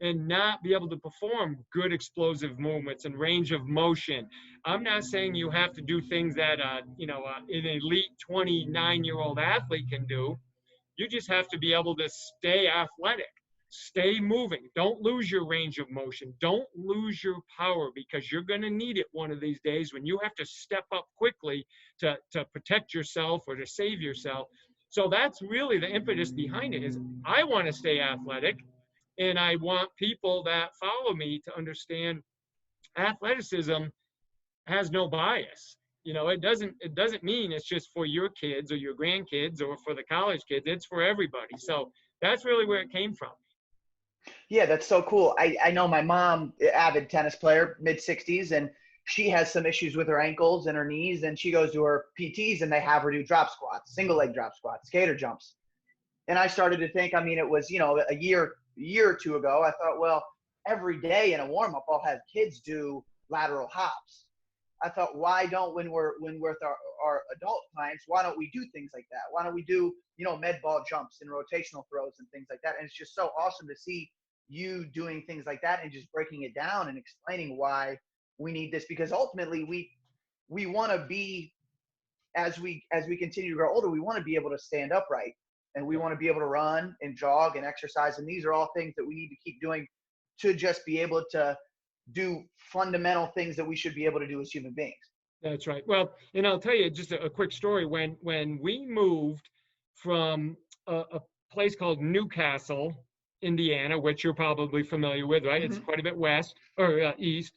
and not be able to perform good explosive movements and range of motion? I'm not saying you have to do things that an elite 29-year-old athlete can do. You just have to be able to stay athletic. stay moving. Don't lose your range of motion. Don't lose your power, because you're going to need it one of these days when you have to step up quickly to protect yourself or to save yourself. So that's really the impetus behind it, is I want to stay athletic, and I want people that follow me to understand athleticism has no bias. It doesn't mean it's just for your kids or your grandkids or for the college kids. It's for everybody. So that's really where it came from. Yeah, that's so cool. I know my mom, avid tennis player, mid-60s, and she has some issues with her ankles and her knees, and she goes to her PTs and they have her do drop squats, single leg drop squats, skater jumps. And I started to think, it was, a year or two ago, I thought, well, every day in a warm-up, I'll have kids do lateral hops. I thought, why don't, when we're with our adult clients, why don't we do things like that? Why don't we do, med ball jumps and rotational throws and things like that? And it's just so awesome to see you doing things like that and just breaking it down and explaining why we need this, because ultimately we want to be, as we continue to grow older, we want to be able to stand upright, and we want to be able to run and jog and exercise. And these are all things that we need to keep doing to just be able to do fundamental things that we should be able to do as human beings. That's right. Well, and I'll tell you just a quick story. When we moved from a place called Newcastle, Indiana, which you're probably familiar with, right? Mm-hmm. It's quite a bit west or east.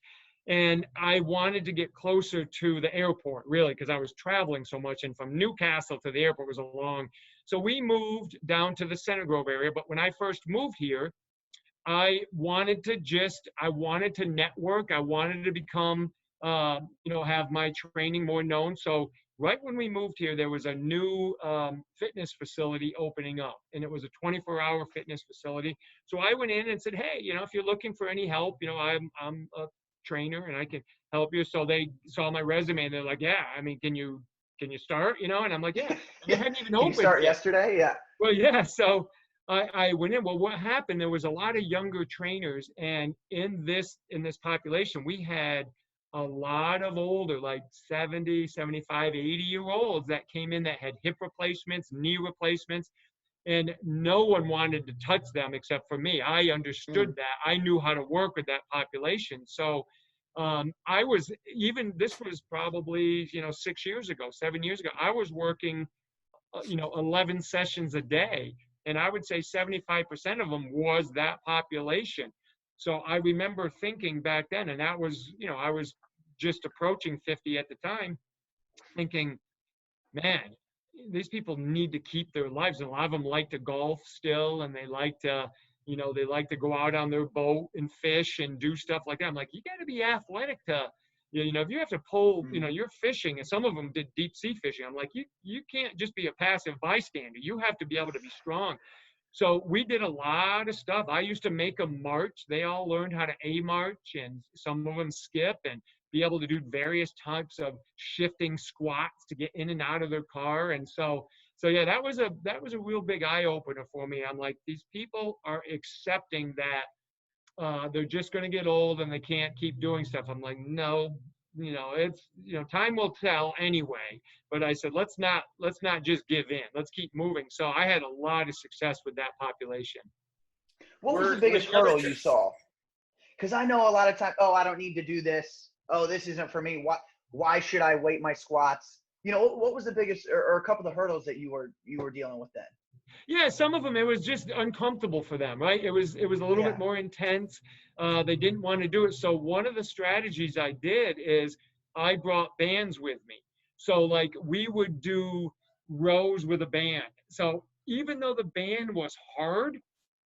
And I wanted to get closer to the airport, really, because I was traveling so much. And from Newcastle to the airport was so we moved down to the Center Grove area. But when I first moved here, I wanted to network. I wanted to become, have my training more known. So right when we moved here, there was a new fitness facility opening up, and it was a 24-hour fitness facility. So I went in and said, hey, if you're looking for any help, I'm a trainer and I can help you. So they saw my resume and they're like, yeah, can you start, and I'm like, yeah, you hadn't even opened. Can you start yesterday? Yeah. Well, yeah. So I went in. Well, what happened, there was a lot of younger trainers, and in this population, we had a lot of older, like 70, 75, 80-year-olds that came in that had hip replacements, knee replacements, and no one wanted to touch them except for me. I understood that. I knew how to work with that population. So this was probably, 6 years ago, 7 years ago, I was working, 11 sessions a day. And I would say 75% of them was that population. So I remember thinking back then, and that was, I was just approaching 50 at the time, thinking, man, these people need to keep their lives. And a lot of them like to golf still, and they like to, go out on their boat and fish and do stuff like that. I'm like, you got to be athletic to, if you have to pull, you're fishing, and some of them did deep sea fishing. I'm like, you can't just be a passive bystander. You have to be able to be strong. So we did a lot of stuff. I used to make them march. They all learned how to A-march, and some of them skip and be able to do various types of shifting squats to get in and out of their car. And so yeah, that was a real big eye opener for me. I'm like, these people are accepting that they're just going to get old and they can't keep doing stuff. I'm like, no, it's, time will tell anyway. But I said, let's not just give in. Let's keep moving. So I had a lot of success with that population. What was the biggest hurdle you saw? Because I know a lot of times, I don't need to do this. Oh, this isn't for me. Why should I weight my squats? What was the biggest or a couple of the hurdles that you were dealing with then? Yeah, some of them, it was just uncomfortable for them, right? It was a little bit more intense. They didn't want to do it. So one of the strategies I did is I brought bands with me. So like we would do rows with a band. So even though the band was hard,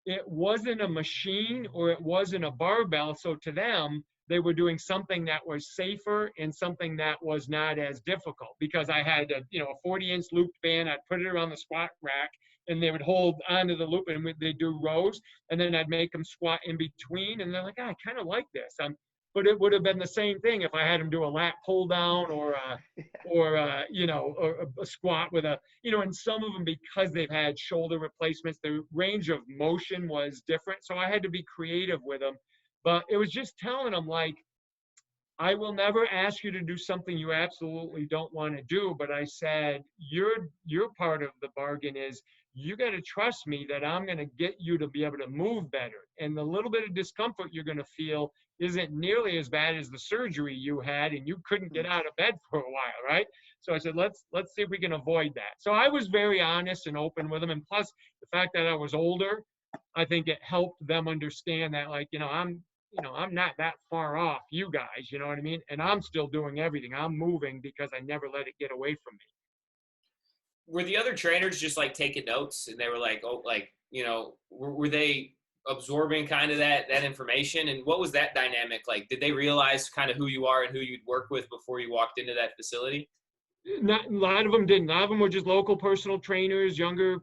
it wasn't a machine or it wasn't a barbell. So to them, they were doing something that was safer and something that was not as difficult, because I had a 40-inch looped band. I'd put it around the squat rack, and they would hold onto the loop, and they'd do rows, and then I'd make them squat in between, and they're like, I kind of like this. But it would have been the same thing if I had them do a lat pull down or a squat with and some of them, because they've had shoulder replacements, the range of motion was different. So I had to be creative with them. But it was just telling them, like, I will never ask you to do something you absolutely don't want to do. But I said, your part of the bargain is you got to trust me that I'm going to get you to be able to move better. And the little bit of discomfort you're going to feel isn't nearly as bad as the surgery you had and you couldn't get out of bed for a while, right? So I said, let's see if we can avoid that. So I was very honest and open with them. And plus the fact that I was older, I think it helped them understand that, like, I'm not that far off you guys, you know what I mean? And I'm still doing everything. I'm moving because I never let it get away from me. Were the other trainers just like taking notes and they were like, oh, like, were they absorbing kind of that information? And what was that dynamic like? Did they realize kind of who you are and who you'd work with before you walked into that facility? Not a lot of them didn't. A lot of them were just local personal trainers, younger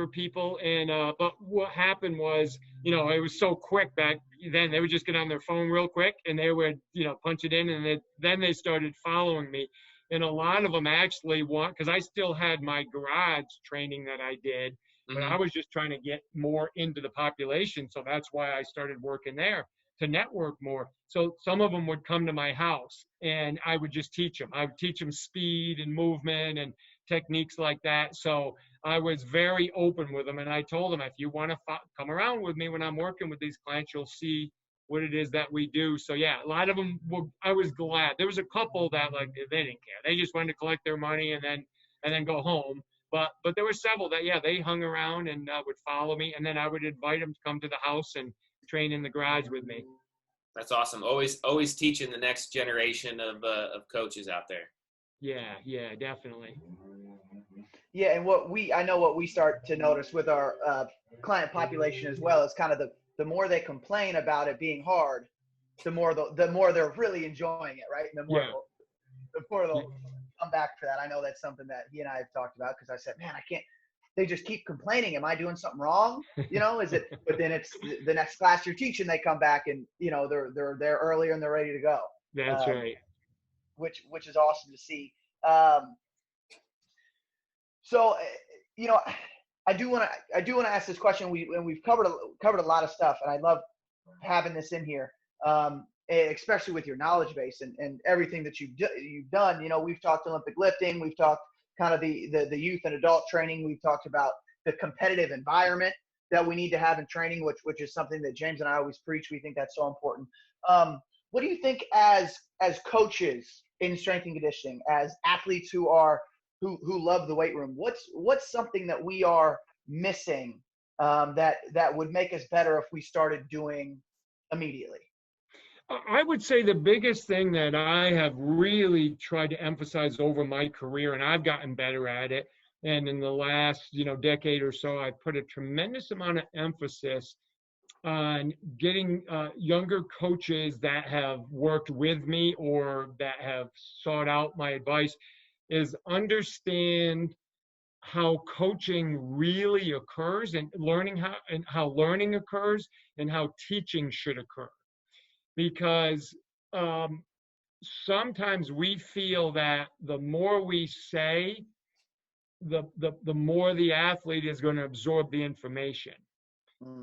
people. And but what happened was, it was so quick back then. They would just get on their phone real quick and they would, punch it in, and then they started following me. And a lot of them actually because I still had my garage training that I did, but I was just trying to get more into the population. So that's why I started working there, to network more. So some of them would come to my house and I would just teach them. I would teach them speed and movement and techniques like that. So I was very open with them. And I told them, if you want to come around with me when I'm working with these clients, you'll see what it is that we do. So yeah, a lot of them I was glad. There was a couple that, like, they didn't care. They just wanted to collect their money and then go home. But there were several that, yeah, they hung around and would follow me. And then I would invite them to come to the house and train in the garage with me. That's awesome. Always teaching the next generation of coaches out there. Yeah, definitely. Yeah, and I know what we start to notice with our client population as well is kind of the more they complain about it being hard, the more they're really enjoying it, right? And the more they'll come back for that. I know that's something that he and I have talked about, because I said, man, I can't. They just keep complaining. Am I doing something wrong? Is it? But then it's the next class you're teaching, they come back and they're there earlier and they're ready to go. That's right. Which is awesome to see. So I do want to ask this question. We've covered a lot of stuff, and I love having this in here, especially with your knowledge base and everything that you've done. We've talked Olympic lifting, we've talked kind of the youth and adult training, we've talked about the competitive environment that we need to have in training, which is something that James and I always preach. We think that's so important. What do you think as coaches in strength and conditioning, as athletes who love the weight room, what's something that we are missing that would make us better if we started doing immediately? I would say the biggest thing that I have really tried to emphasize over my career, and I've gotten better at it, and in the last decade or so, I've put a tremendous amount of emphasis on getting younger coaches that have worked with me or that have sought out my advice, is understand how coaching really occurs and how learning occurs and how teaching should occur. Because sometimes we feel that the more we say, the more the athlete is going to absorb the information.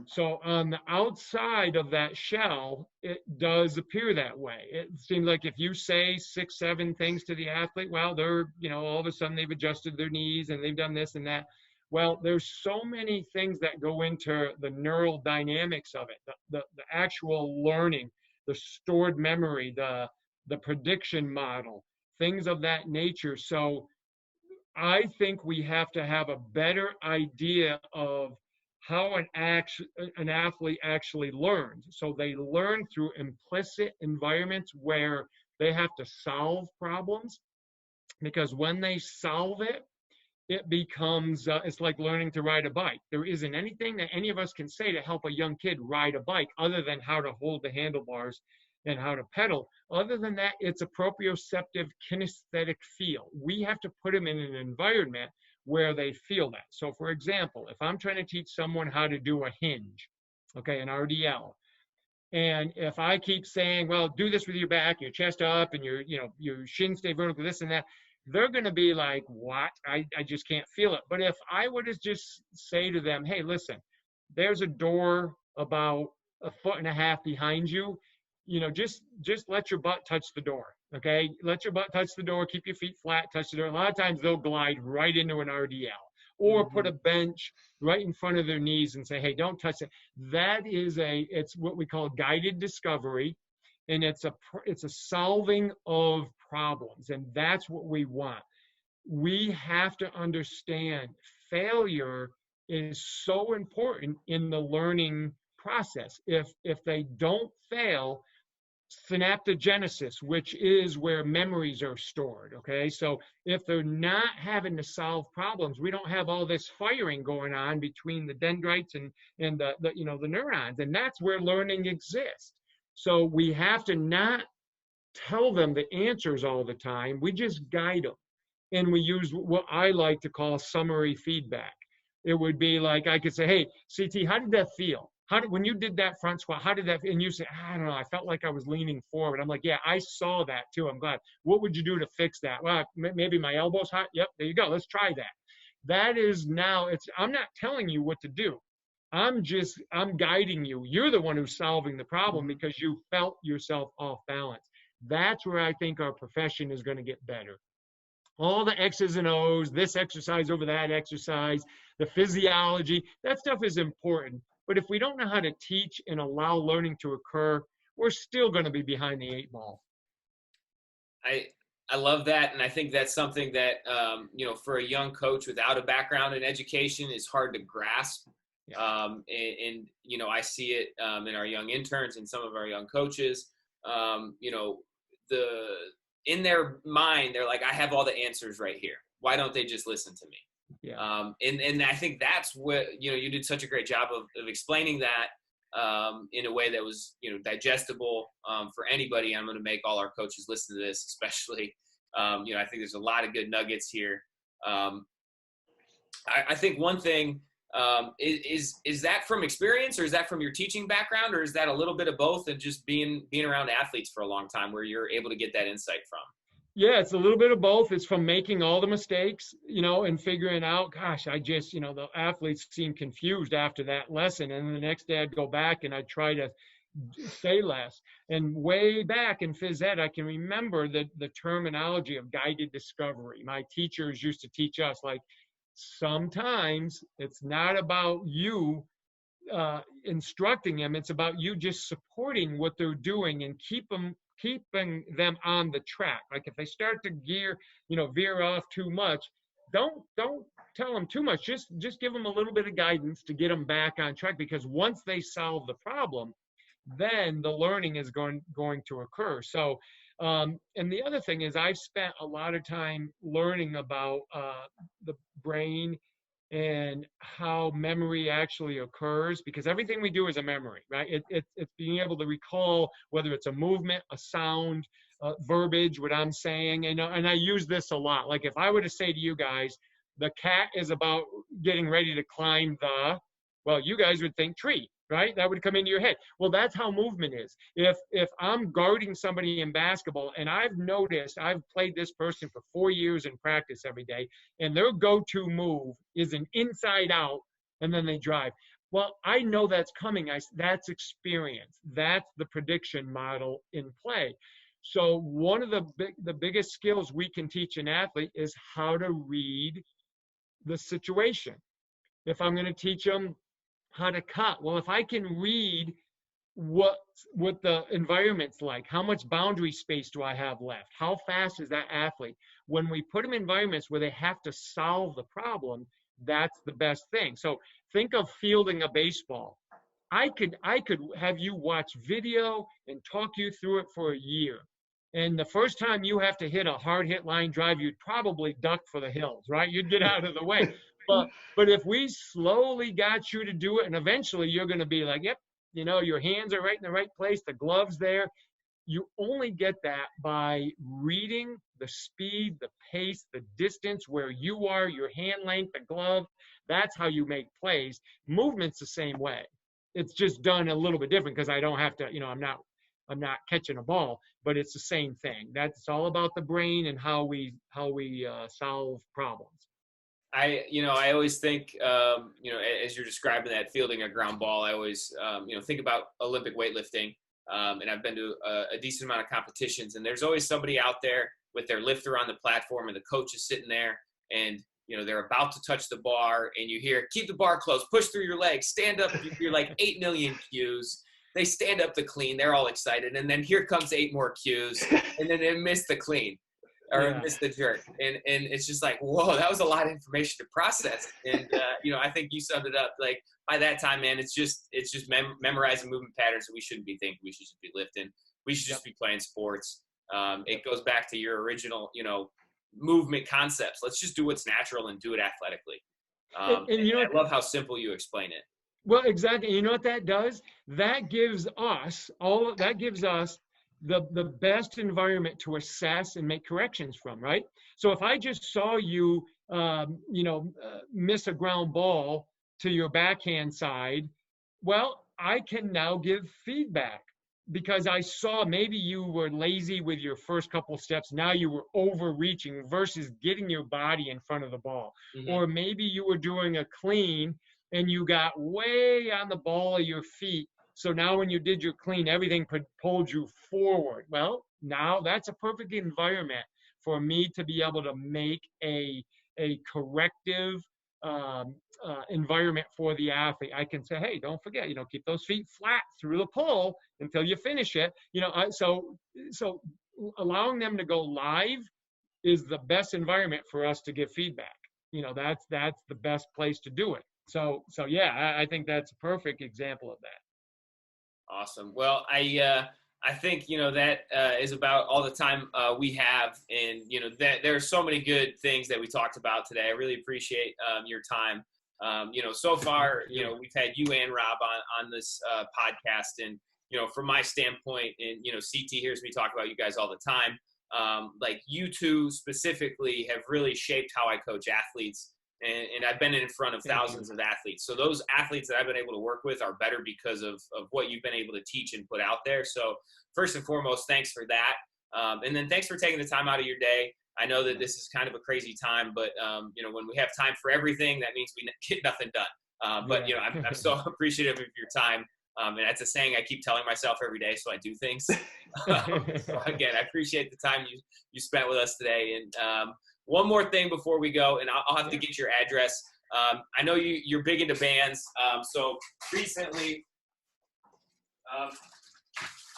So on the outside of that shell, it does appear that way. It seems like if you say 6, 7 things to the athlete, well, they're, all of a sudden they've adjusted their knees and they've done this and that. Well, there's so many things that go into the neural dynamics of it, the actual learning, the stored memory, the prediction model, things of that nature. So I think we have to have a better idea of how an athlete actually learns. So they learn through implicit environments where they have to solve problems, because when they solve it, it becomes, it's like learning to ride a bike. There isn't anything that any of us can say to help a young kid ride a bike other than how to hold the handlebars and how to pedal. Other than that, it's a proprioceptive kinesthetic feel. We have to put them in an environment where they feel that. So for example, if I'm trying to teach someone how to do a hinge, okay, an RDL, and if I keep saying, well, do this with your back, your chest up, and your shins stay vertical, this and that, they're going to be like, what? I just can't feel it. But if I were to just say to them, hey, listen, there's a door about 1.5 feet behind you, just let your butt touch the door. Okay, let your butt touch the door, keep your feet flat, touch the door. A lot of times they'll glide right into an RDL. or put a bench right in front of their knees and say, hey, don't touch it. It's what we call guided discovery. And it's a solving of problems. And that's what we want. We have to understand failure is so important in the learning process. If they don't fail, synaptogenesis, which is where memories are stored, okay? So if they're not having to solve problems, we don't have all this firing going on between the dendrites and the neurons, and that's where learning exists. So we have to not tell them the answers all the time. We just guide them. And we use what I like to call summary feedback. It would be like I could say, hey, CT, how did that feel? When you did that front squat, how did that feel? And you say, I don't know, I felt like I was leaning forward. I'm like, yeah, I saw that too. I'm glad. What would you do to fix that? Well, maybe my elbow's hot. Yep, there you go. Let's try that. That is now, I'm not telling you what to do. I'm guiding you. You're the one who's solving the problem because you felt yourself off balance. That's where I think our profession is going to get better. All the X's and O's, this exercise over that exercise, the physiology, that stuff is important. But if we don't know how to teach and allow learning to occur, we're still going to be behind the 8 ball. I love that. And I think that's something that, for a young coach without a background in education is hard to grasp. Yeah. And I see it in our young interns and some of our young coaches, in their mind, they're like, I have all the answers right here. Why don't they just listen to me? Yeah. And I think that's what, you did such a great job of explaining that in a way that was, digestible for anybody. I'm going to make all our coaches listen to this, especially, I think there's a lot of good nuggets here. I think one thing is that from experience, or is that from your teaching background, or is that a little bit of both and just being around athletes for a long time where you're able to get that insight from? Yeah, it's a little bit of both. It's from making all the mistakes, and figuring out, gosh, the athletes seem confused after that lesson. And the next day I'd go back and I'd try to say less. And way back in phys ed, I can remember the terminology of guided discovery. My teachers used to teach us, like, sometimes it's not about you instructing them. It's about you just supporting what they're doing and keeping them on the track. Like if they start to veer off too much, don't tell them too much. Just give them a little bit of guidance to get them back on track, because once they solve the problem, then the learning is going to occur. So, and the other thing is, I've spent a lot of time learning about the brain and how memory actually occurs, because everything we do is a memory, right? It's being able to recall, whether it's a movement, a sound, verbiage, what I'm saying, and I use this a lot. Like if I were to say to you guys, the cat is about getting ready to climb well, you guys would think tree, right? That would come into your head. Well, that's how movement is. If I'm guarding somebody in basketball, and I've noticed, I've played this person for 4 years in practice every day, and their go-to move is an inside out, and then they drive. Well, I know that's coming. That's experience. That's the prediction model in play. So one of the biggest skills we can teach an athlete is how to read the situation. If I'm going to teach them how to cut, well, if I can read what the environment's like, how much boundary space do I have left, how fast is that athlete, when we put them in environments where they have to solve the problem, that's the best thing. So think of fielding a baseball. I could have you watch video and talk you through it for a year, and the first time you have to hit a hard hit line drive, you'd probably duck for the hills, right? You'd get out of the way. But if we slowly got you to do it, and eventually you're going to be like, yep, your hands are right in the right place, the glove's there. You only get that by reading the speed, the pace, the distance, where you are, your hand length, the glove. That's how you make plays. Movement's the same way. It's just done a little bit different because I don't have to, I'm not catching a ball, but it's the same thing. That's all about the brain and how we solve problems. I always think, as you're describing that, fielding a ground ball, I always, think about Olympic weightlifting. And I've been to a decent amount of competitions, and there's always somebody out there with their lifter on the platform, and the coach is sitting there, and they're about to touch the bar, and you hear, keep the bar closed, push through your legs, stand up. You're like 8 million cues. They stand up to clean. They're all excited. And then here comes 8 more cues, and then they miss the clean or miss the jerk. And it's just like, whoa, that was a lot of information to process. And, I think you summed it up. Like, by that time, man, it's just memorizing movement patterns that we shouldn't be thinking. We should just be lifting. We should just be playing sports. It goes back to your original, movement concepts. Let's just do what's natural and do it athletically. And I love how simple you explain it. Well, exactly. You know what that does? That gives us the best environment to assess and make corrections from, right? So if I just saw you, miss a ground ball to your backhand side, well, I can now give feedback. Because I saw maybe you were lazy with your first couple steps. Now you were overreaching versus getting your body in front of the ball. Mm-hmm. Or maybe you were doing a clean and you got way on the ball of your feet. So now when you did your clean, everything pulled you forward. Well, now that's a perfect environment for me to be able to make a corrective environment for the athlete. I can say, hey, don't forget, keep those feet flat through the pull until you finish it. So allowing them to go live is the best environment for us to give feedback. That's the best place to do it. So yeah, I think that's a perfect example of that. Awesome. Well, I think, that is about all the time we have. And, that there are so many good things that we talked about today. I really appreciate your time. So far, we've had you and Rob on this podcast. And, from my standpoint, and, CT hears me talk about you guys all the time. Like, you two specifically have really shaped how I coach athletes. And I've been in front of thousands of athletes. So those athletes that I've been able to work with are better because of what you've been able to teach and put out there. So first and foremost, thanks for that. And then thanks for taking the time out of your day. I know that this is kind of a crazy time, but, when we have time for everything, that means we get nothing done. But I'm so appreciative of your time. And that's a saying I keep telling myself every day, so I do things. So again, I appreciate the time you spent with us today. And one more thing before we go, and I'll have to get your address. I know you're big into bands. So recently,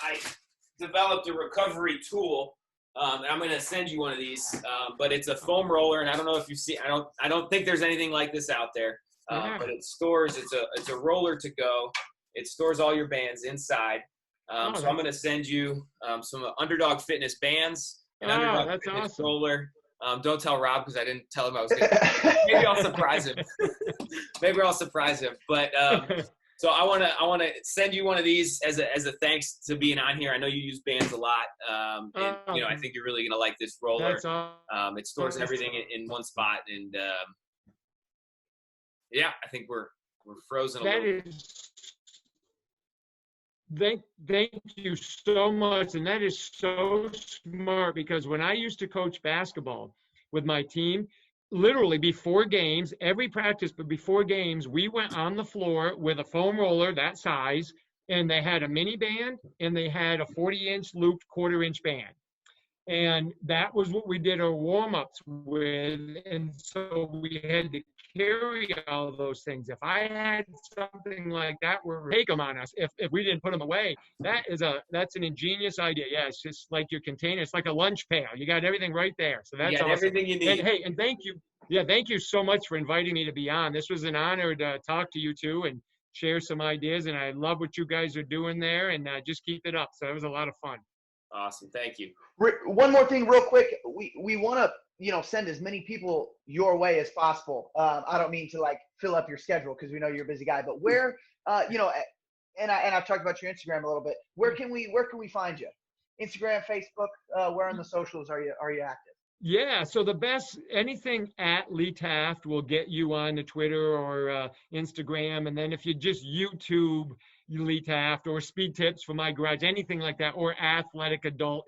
I developed a recovery tool. And I'm going to send you one of these, but it's a foam roller, and I don't know if you see. I don't think there's anything like this out there. But it stores. It's a roller to go. It stores all your bands inside. So I'm going to send you some Underdogg Fitness bands, an Underdogg Fitness roller. Don't tell Rob because I didn't tell him I was going to. Maybe I'll surprise him. But so I want to send you one of these as a thanks to being on here. I know you use bands a lot, and I think you're really going to like this roller. That's awesome. It stores everything in one spot, and I think we're frozen a little bit. Thank you so much. And that is so smart, because when I used to coach basketball with my team, literally before games, every practice, but before games, we went on the floor with a foam roller that size, and they had a mini band and they had a 40-inch looped quarter-inch band. And that was what we did our warm-ups with. And so we had to carry all those things. If I had something like that, we're take them on us. If we didn't put them away, that's an ingenious idea. Yeah, it's just like your container. It's like a lunch pail. You got everything right there. So that's awesome. Everything you need. And thank you. Yeah, thank you so much for inviting me to be on. This was an honor to talk to you two and share some ideas. And I love what you guys are doing there. And just keep it up. So it was a lot of fun. Awesome. Thank you. One more thing real quick. We want to, send as many people your way as possible. I don't mean to fill up your schedule because we know you're a busy guy, but where, and I've talked about your Instagram a little bit. Where can we find you? Instagram, Facebook, where on the socials are you active? Yeah, so the best, anything at Lee Taft will get you on the Twitter or Instagram. And then if you just YouTube Lee Taft or Speed Tips for My Garage, anything like that, or Athletic Adult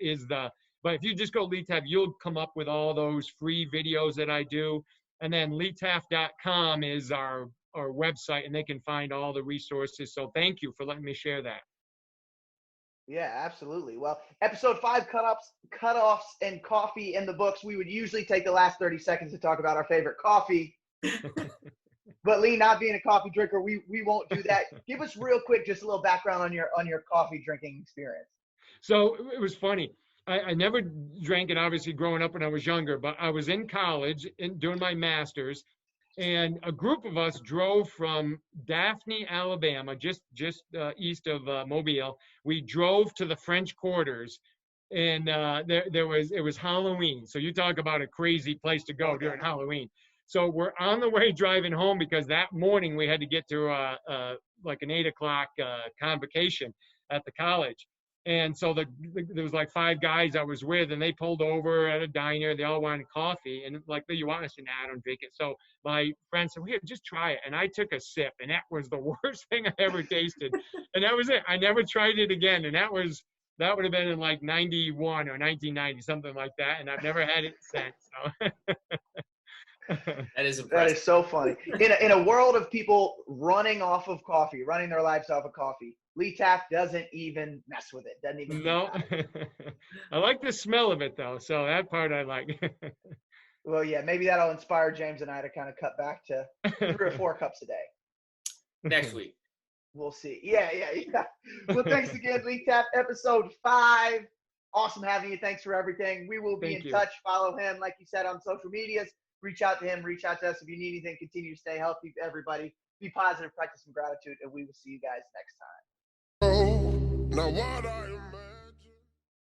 but if you just go Lee Taft, you'll come up with all those free videos that I do. And then leetaft.com is our website, and they can find all the resources. So thank you for letting me share that. Yeah, absolutely. Well, episode 5, cutoffs, and coffee in the books. We would usually take the last 30 seconds to talk about our favorite coffee. But Lee, not being a coffee drinker, we won't do that. Give us real quick just a little background on your coffee drinking experience. So it was funny. I never drank it, obviously, growing up when I was younger, but I was in college doing my master's, and a group of us drove from Daphne, Alabama, just east of Mobile. We drove to the French Quarters, and it was Halloween. So you talk about a crazy place to go during Halloween. So we're on the way driving home because that morning we had to get to like an 8 o'clock convocation at the college. And so there was like 5 guys I was with, and they pulled over at a diner. They all wanted coffee, and like, you want us? And I don't drink it. So my friend said, "Well, here, just try it." And I took a sip, and that was the worst thing I ever tasted. And that was it. I never tried it again. And that would have been in like 91 or 1990, something like that. And I've never had it since. So. That is impressive. That is so funny. In a world of people running off of coffee, running their lives off of coffee, Lee Taft doesn't even mess with it. Doesn't even. No. I like the smell of it though, so that part I like. Well, yeah, maybe that'll inspire James and I to kind of cut back to 3 or 4 cups a day. Next week. We'll see. Yeah. Well, thanks again, Lee Taft. Episode 5. Awesome having you. Thanks for everything. We will be in touch. Follow him, like you said, on social medias. Reach out to him. Reach out to us if you need anything. Continue to stay healthy, everybody. Be positive. Practice some gratitude, and we will see you guys next time. Now what I am